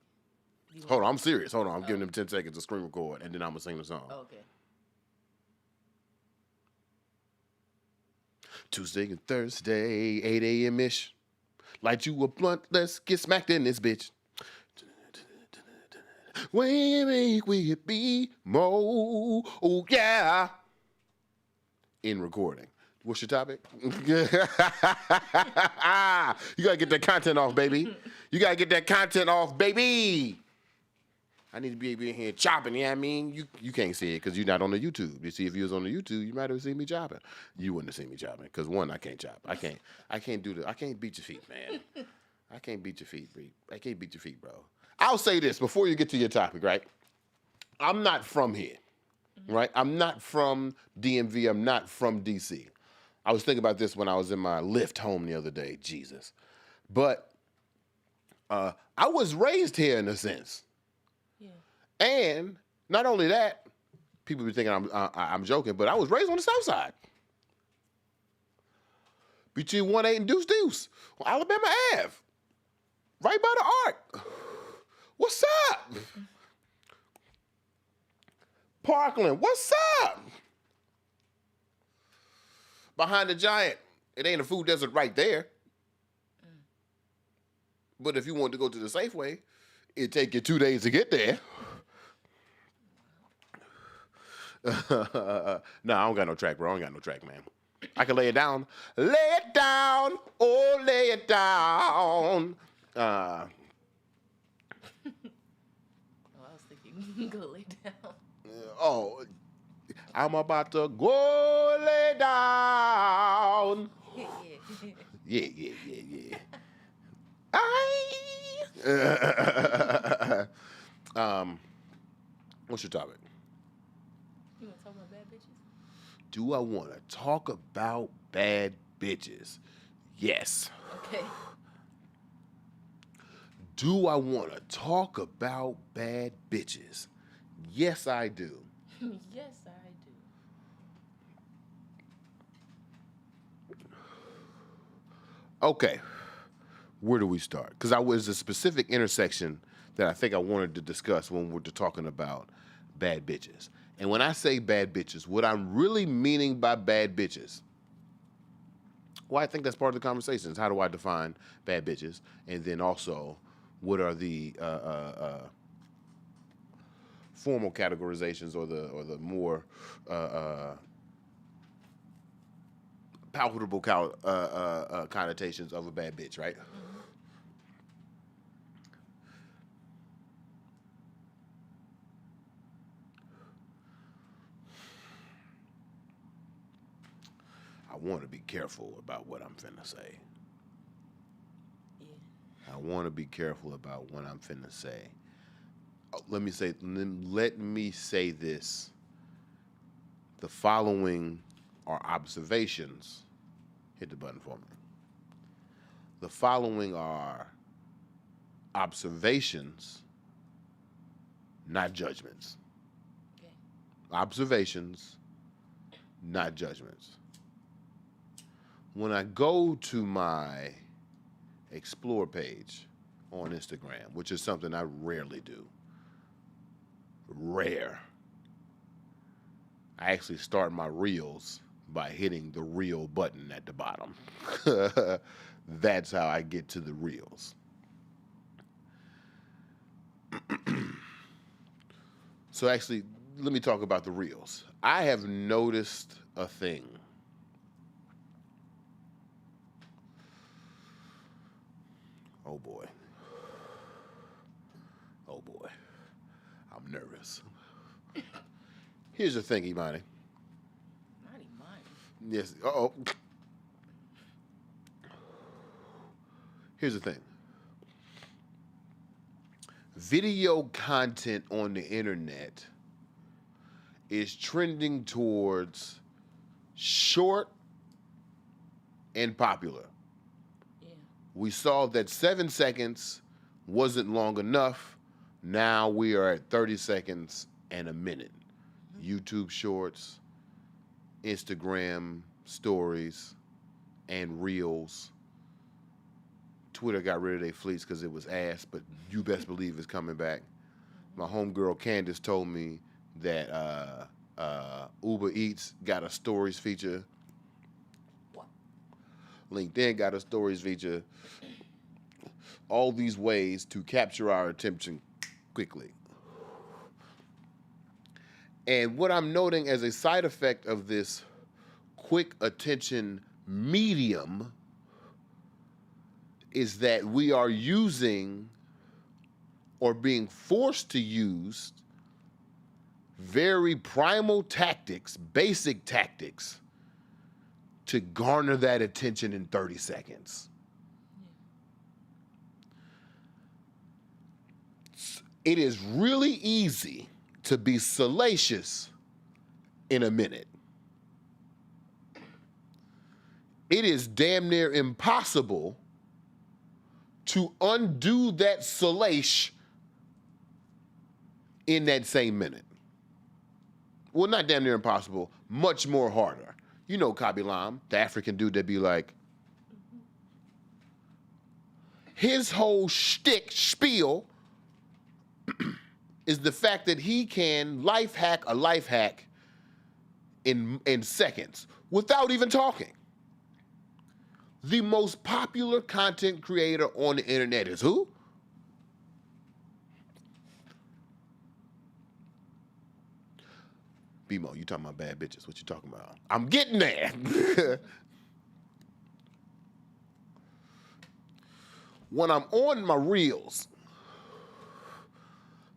Hold on, I'm serious. Hold on, I'm giving them 10 seconds to screen record, and then I'm gonna sing the song. Oh, okay. Tuesday and Thursday, 8 a.m.-ish. Light you a blunt, let's get smacked in this bitch. We make we BeMo. Oh, yeah. In recording. What's your topic? You gotta get that content off, baby. You gotta get that content off, baby. I need to be in here chopping, you know what I mean? You can't see it because you're not on the YouTube. You see, if you was on the YouTube, you might have seen me chopping. You wouldn't have seen me chopping because, one, I can't chop. I can't beat your feet, man. I can't beat your feet, bro. I can't beat your feet, bro. I'll say this before you get to your topic, right? I'm not from here, right? I'm not from DMV. I'm not from DC. I was thinking about this when I was in my Lyft home the other day, Jesus. But I was raised here in a sense. Yeah. And not only that, people be thinking I'm joking, but I was raised on the South Side. Between 1-8 and Deuce on Alabama Ave. Right by the Arc. What's up? Parkland, what's up? Behind the Giant. It ain't a food desert right there. But if you want to go to the Safeway, it'd take you 2 days to get there. No, I don't got no track, bro. I don't got no track, man. I can lay it down. Lay it down. Oh, lay it down. I was thinking, go lay down. I'm about to go lay down. Yeah. What's your topic? You want to talk about bad bitches? Do I want to talk about bad bitches? Yes. Okay. Do I want to talk about bad bitches? Yes, I do. Yes, I do. Okay. Where do we start? Because I was a specific intersection that I think I wanted to discuss when we're talking about bad bitches. And when I say bad bitches, what I'm really meaning by bad bitches, well, I think that's part of the conversation is how do I define bad bitches? And then also, what are the formal categorizations or the more palpable connotations of a bad bitch, right? I want to be careful about what I'm finna say. Yeah. I want to be careful about what I'm finna say. Let me say this. The following are observations. Hit the button for me. The following are observations, not judgments. Okay. Observations, not judgments. When I go to my explore page on Instagram, which is something I rarely do, I actually start my reels by hitting the reel button at the bottom. That's how I get to the reels. So actually, let me talk about the reels. I have noticed a thing. Oh boy. I'm nervous. Here's the thing, Imani. Mighty, mighty. Yes. Uh-oh. Here's the thing. Video content on the internet is trending towards short and popular. Yeah. We saw that 7 seconds wasn't long enough. Now we are at 30 seconds and a minute. YouTube Shorts, Instagram Stories, and Reels. Twitter got rid of their fleets because it was ass, but you best believe it's coming back. My homegirl Candace told me that Uber Eats got a stories feature. What? LinkedIn got a stories feature. All these ways to capture our attention quickly. And what I'm noting as a side effect of this quick attention medium is that we are using or being forced to use very primal tactics, basic tactics, to garner that attention in 30 seconds. It is really easy to be salacious in a minute. It is damn near impossible to undo that salace in that same minute. Well, not damn near impossible, much more harder. You know Kabi Lam, the African dude that be like, his whole shtick, spiel, is the fact that he can life hack a life hack in seconds without even talking. The most popular content creator on the internet is who? BeMo, you talking about bad bitches. What you talking about? I'm getting there. When I'm on my reels,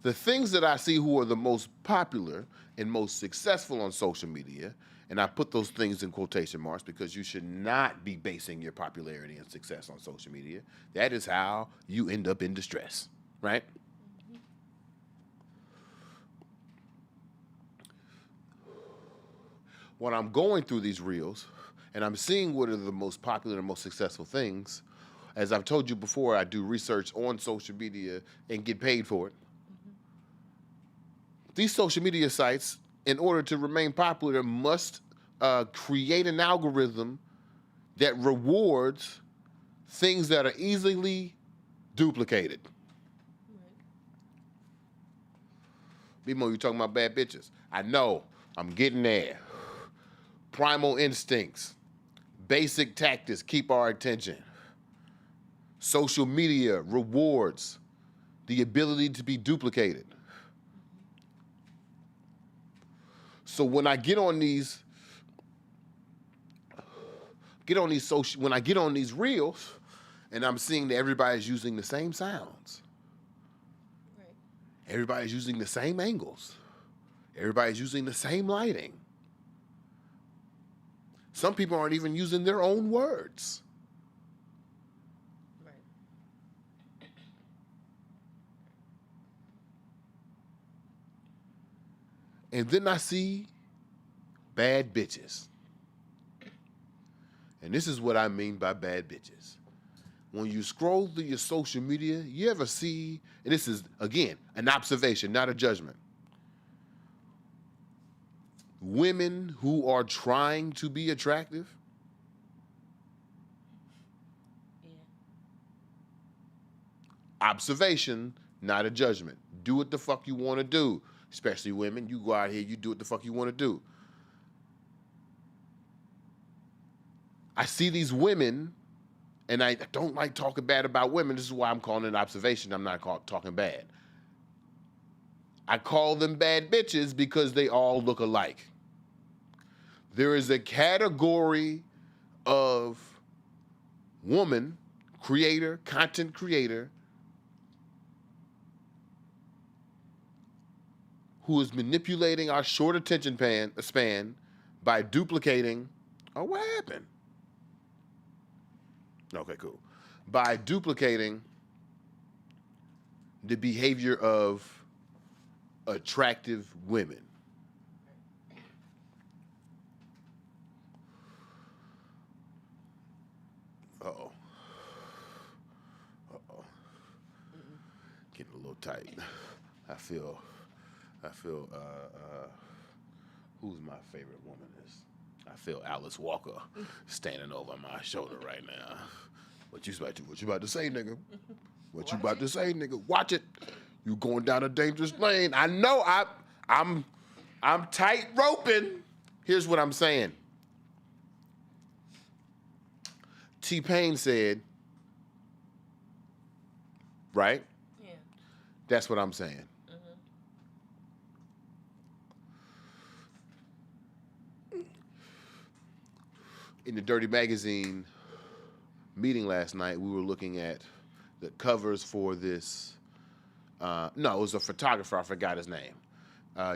the things that I see who are the most popular and most successful on social media, and I put those things in quotation marks because you should not be basing your popularity and success on social media. That is how you end up in distress, right? When I'm going through these reels and I'm seeing what are the most popular and most successful things, as I've told you before, I do research on social media and get paid for it. These social media sites, in order to remain popular, must create an algorithm that rewards things that are easily duplicated. Right. BeMo, you talking about bad bitches. I know, I'm getting there. Primal instincts, basic tactics keep our attention. Social media rewards the ability to be duplicated. So when I get on these reels, and I'm seeing that everybody's using the same sounds, right. Everybody's using the same angles, everybody's using the same lighting. Some people aren't even using their own words. Right. And then I see bad bitches. And this is what I mean by bad bitches. When you scroll through your social media, you ever see, and this is, again, an observation, not a judgment, women who are trying to be attractive? Yeah. Observation, not a judgment. Do what the fuck you want to do. Especially women, you go out here, you do what the fuck you want to do. I see these women, and I don't like talking bad about women. This is why I'm calling it observation. I'm not talking bad. I call them bad bitches because they all look alike. There is a category of woman, creator, content creator, who is manipulating our short attention span by duplicating. Oh, what happened? Okay, cool. By duplicating the behavior of attractive women. Uh-oh. Uh-oh. Getting a little tight. I feel, who's my favorite woman is? I feel Alice Walker standing over my shoulder right now. What you about to say, nigga? What you about to say, nigga? Watch it. You going down a dangerous lane. I know I'm tight roping. Here's what I'm saying. T-Pain said, right? Yeah. That's what I'm saying. In the Dirty Magazine meeting last night, we were looking at the covers for this. No, it was a photographer. I forgot his name.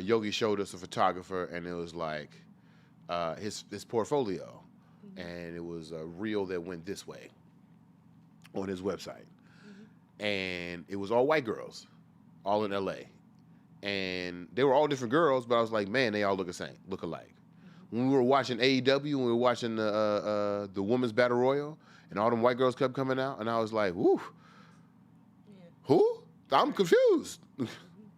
Yogi showed us a photographer, and it was like his portfolio, and it was a reel that went this way on his website, and it was all white girls, all in L.A., and they were all different girls, but I was like, man, they all look alike. When we were watching AEW, when we were watching the Women's Battle Royal, and all them white girls kept coming out, and I was like, whoo, who? I'm confused. This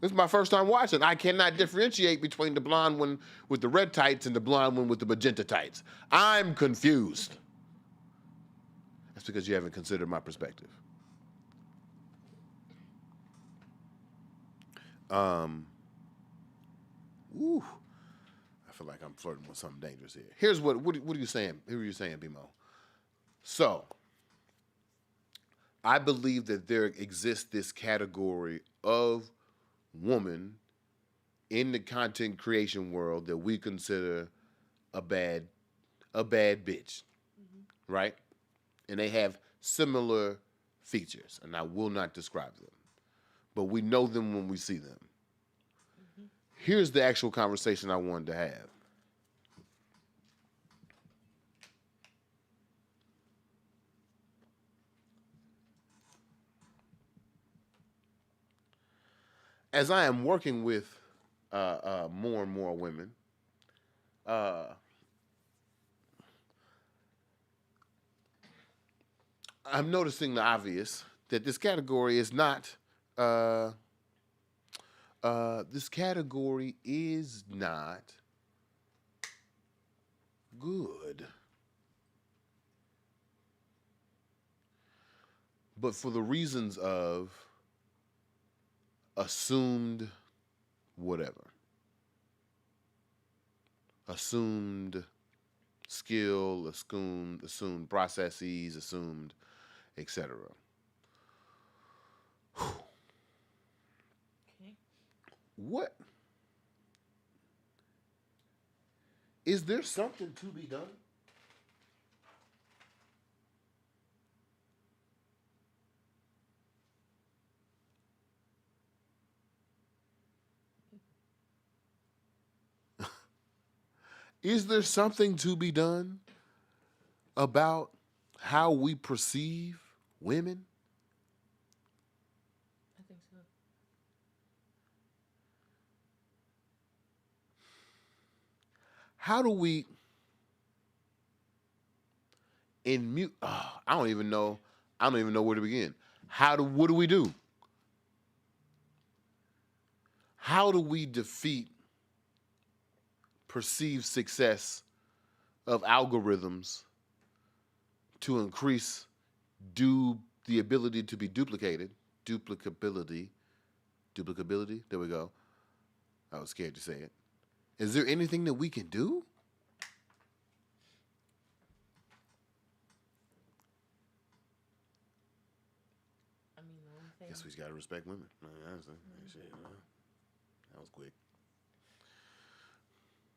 is my first time watching. I cannot differentiate between the blonde one with the red tights and the blonde one with the magenta tights. I'm confused. That's because you haven't considered my perspective. Ooh. I feel like I'm flirting with something dangerous here. Here's what are you saying? Who are you saying, BeMo? So, I believe that there exists this category of woman in the content creation world that we consider a bad bitch, right? And they have similar features, and I will not describe them, but we know them when we see them. Here's the actual conversation I wanted to have. As I am working with more and more women, I'm noticing the obvious that this category is not. This category is not good. But for the reasons of assumed whatever. Assumed skill, assumed processes, assumed etc. Okay. What? Is there something to be done? Is there something to be done about how we perceive women? I think so. How do we I don't even know where to begin. What do we do? How do we defeat perceived success of algorithms to increase the ability to be duplicated, duplicability, there we go. I was scared to say it. Is there anything that we can do? I mean, the only thing. Guess we just gotta respect women. Honestly, shit, that was quick.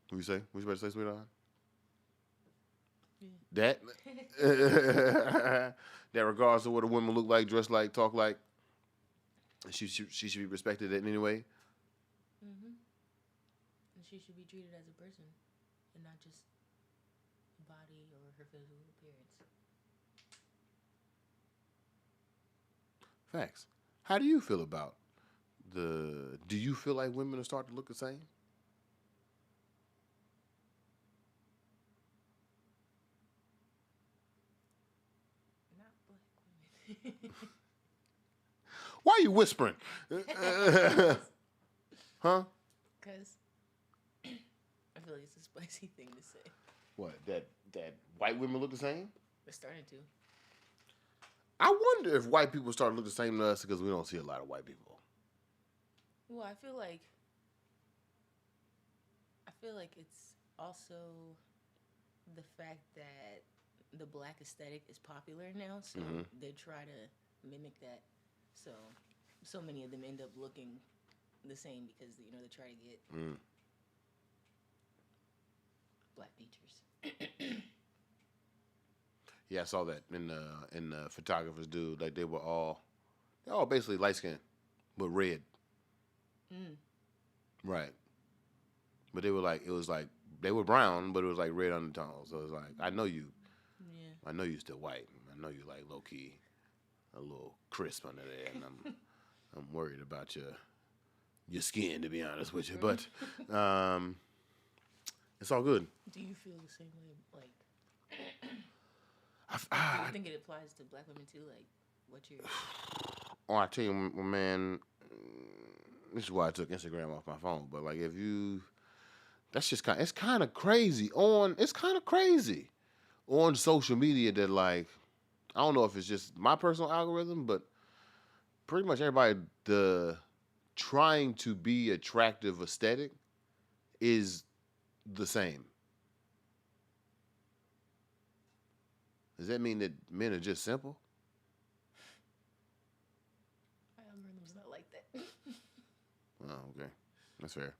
What you say? What you about to say, sweetheart? Yeah. That regardless of what a woman look like, dress like, talk like, she should be respected in any way. she should be treated as a person and not just a body or her physical appearance. Facts. How do you feel about the? Do you feel like women are starting to look the same? Not black women. Why are you whispering? Huh? Because I feel like it's a spicy thing to say. What? That white women look the same? We're starting to. I wonder if white people start to look the same to us because we don't see a lot of white people. Well, I feel like it's also the fact that the black aesthetic is popular now, so they try to mimic that. So many of them end up looking the same because they try to get black features. Yeah, I saw that in the photographers dude. Like they're all basically light skinned, but red. Right. But they was like they were brown, but it was like red undertones. So it was like I know you still white. I know you like low key, a little crisp under there, and I'm worried about your skin, to be honest with you. But it's all good. Do you feel the same way? Do you think it applies to black women too? Like, what's your? Oh, I tell you, man. This is why I took Instagram off my phone. But like, that's just it's kind of crazy on social media that like, I don't know if it's just my personal algorithm, but pretty much everybody trying to be attractive aesthetic is the same. Does that mean that men are just simple? My algorithm's not like that. Oh, okay. That's fair.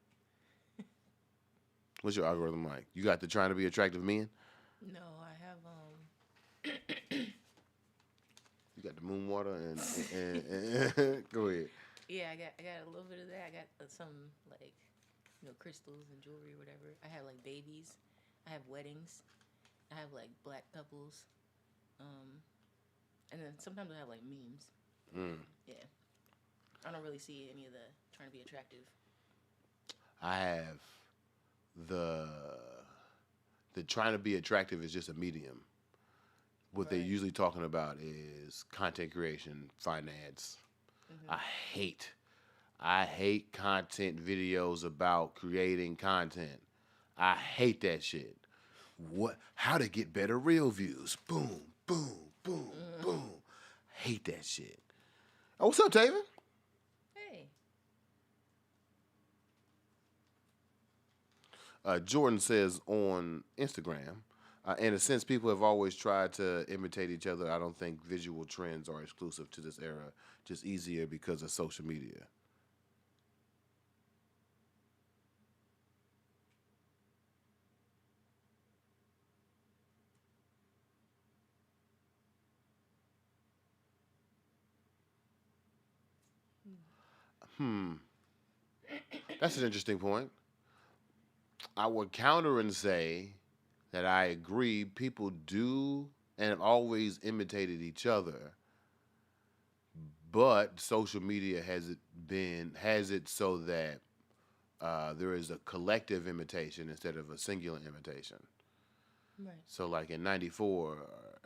What's your algorithm like? You got the trying to be attractive men? No, I have You got the moon water and go ahead. Yeah, I got a little bit of that. I got some like crystals and jewelry or whatever. I have like babies. I have weddings. I have like black couples. And then sometimes I have like memes. Yeah. I don't really see any of the trying to be attractive. I have the trying to be attractive is just a medium. What they're usually talking about is content creation, finance. I hate content videos about creating content. I hate that shit. How to get better reel views. Boom, boom, boom, boom. Hate that shit. Oh, what's up, Taven? Hey. Jordan says on Instagram, in a sense, people have always tried to imitate each other. I don't think visual trends are exclusive to this era, just easier because of social media. That's an interesting point. I would counter and say that I agree. People do and have always imitated each other, but social media has it so that there is a collective imitation instead of a singular imitation. Right. So, like in '94,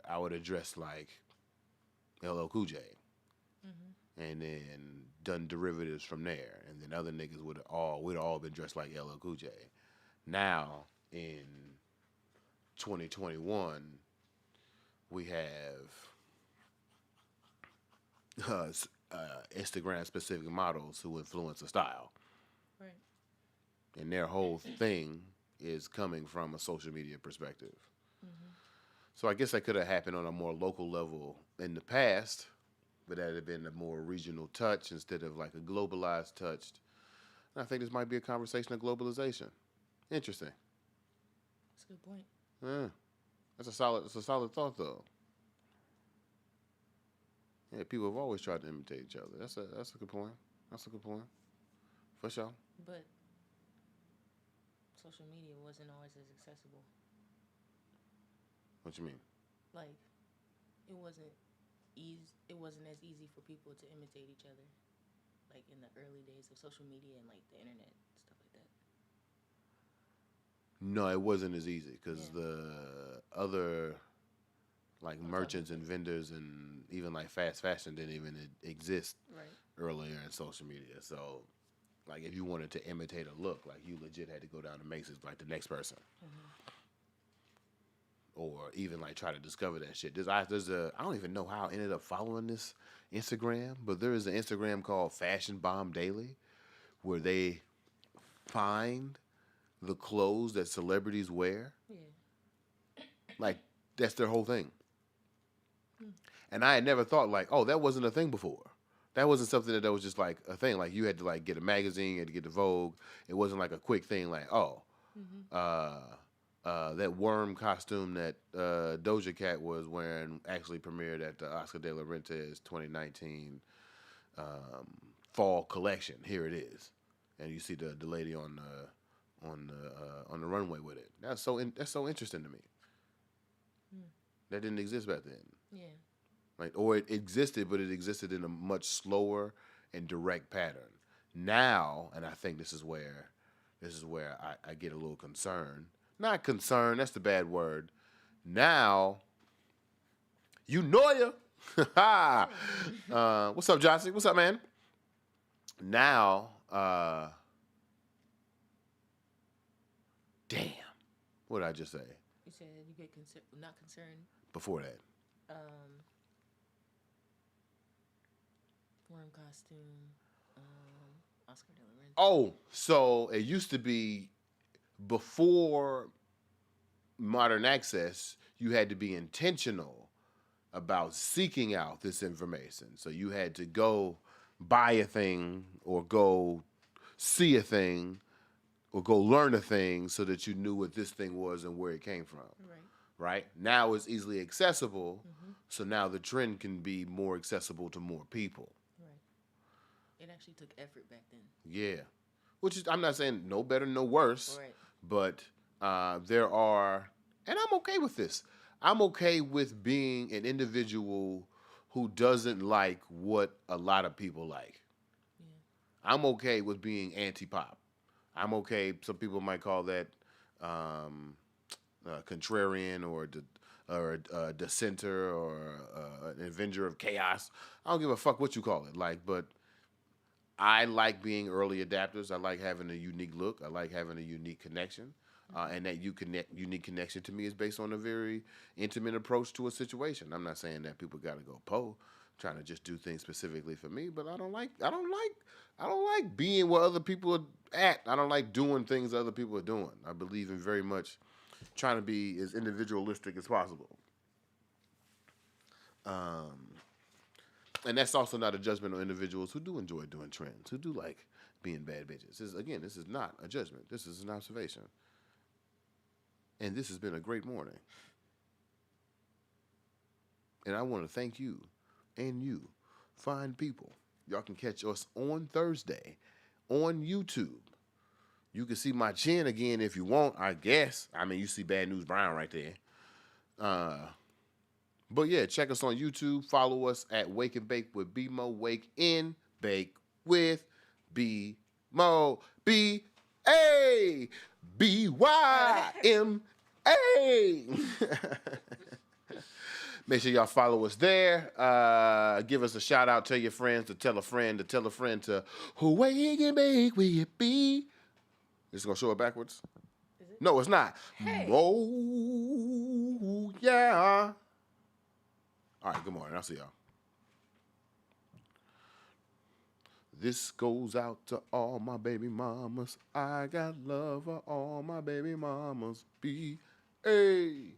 I would have dressed like LL Cool J, and then done derivatives from there, and then other niggas would all been dressed like LL Cool J. Now in 2021, we have Instagram specific models who influence a style. Right. And their whole thing is coming from a social media perspective. So I guess that could have happened on a more local level in the past, but that had been a more regional touch instead of like a globalized touch. And I think this might be a conversation of globalization. Interesting. That's a good point. Yeah. It's a solid thought though. Yeah, people have always tried to imitate each other. That's a good point. That's a good point. For sure. But social media wasn't always as accessible. What you mean? Like, it wasn't It wasn't as easy for people to imitate each other, like in the early days of social media and like the internet stuff like that. No, it wasn't as easy because Yeah. the other like I'm merchants talking. and vendors and even like fast fashion didn't even exist Right. earlier in social media. So, like, if you wanted to imitate a look, like you legit had to go down to Macy's like the next person, or even like try to discover that shit. There's a I don't even know how I ended up following this Instagram, but there is an Instagram called Fashion Bomb Daily where they find the clothes that celebrities wear. Yeah. Like that's their whole thing. And I had never thought like, oh, that wasn't a thing before. That wasn't something that was just like a thing. Like you had to like get a magazine, you had to get the Vogue. It wasn't like a quick thing. Like, oh, that worm costume that Doja Cat was wearing actually premiered at the Oscar de la Renta's 2019 fall collection. Here it is, and you see the lady on the runway with it. That's so interesting to me. That didn't exist back then. Yeah. Like, or it existed, but it existed in a much slower and direct pattern. Now, and I think this is where I get a little concerned. Not concerned, that's the bad word. Now, you know ya. What's up, Jossie? What's up, man? Now, damn. What did I just say? You said you get not concerned. Before that. Worm costume. Oscar de la Renta. Oh, so it used to be before modern access, you had to be intentional about seeking out this information. So you had to go buy a thing or go see a thing or go learn a thing so that you knew what this thing was and where it came from. Right? Now it's easily accessible, so now the trend can be more accessible to more people. It actually took effort back then. Yeah. Which is, I'm not saying no better, no worse, Right. but there are, and I'm okay with this. I'm okay with being an individual who doesn't like what a lot of people like. Yeah. I'm okay with being anti-pop. I'm okay, some people might call that contrarian or a dissenter or an avenger of chaos. I don't give a fuck what you call it. Like, but I like being early adapters. I like having a unique look. I like having a unique connection. And that unique connection to me is based on a very intimate approach to a situation. I'm not saying that people got to go trying to just do things specifically for me, but I don't like being where other people are at. I don't like doing things other people are doing. I believe in very much trying to be as individualistic as possible. And that's also not a judgment on individuals who do enjoy doing trends, who do like being bad bitches. This is not a judgment. This is an observation. And this has been a great morning. And I want to thank you and you, fine people. Y'all can catch us on Thursday on YouTube. You can see my chin again if you want, I guess. I mean, you see Bad News Brown right there. But yeah, check us on YouTube. Follow us at Wake and Bake with BeMo. Wake in Bake with BeMo. B-A. B-Y-M-A. Make sure y'all follow us there. Give us a shout out. Tell your friends to tell a friend to tell a friend to Wake and Bake with B. It's going to show it backwards? Is it? No, it's not. Hey. Oh, yeah. All right, good morning. I'll see y'all. This goes out to all my baby mamas. I got love for all my baby mamas. B-A-B-Y-M-A-M-A.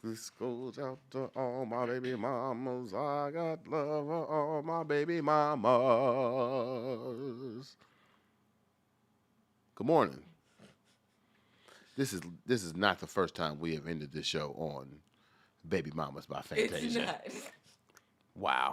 This goes out to all my baby mamas. I got love for all my baby mamas. Good morning. This is not the first time we have ended this show on Baby Mamas by Fantasia. It's not. Wow.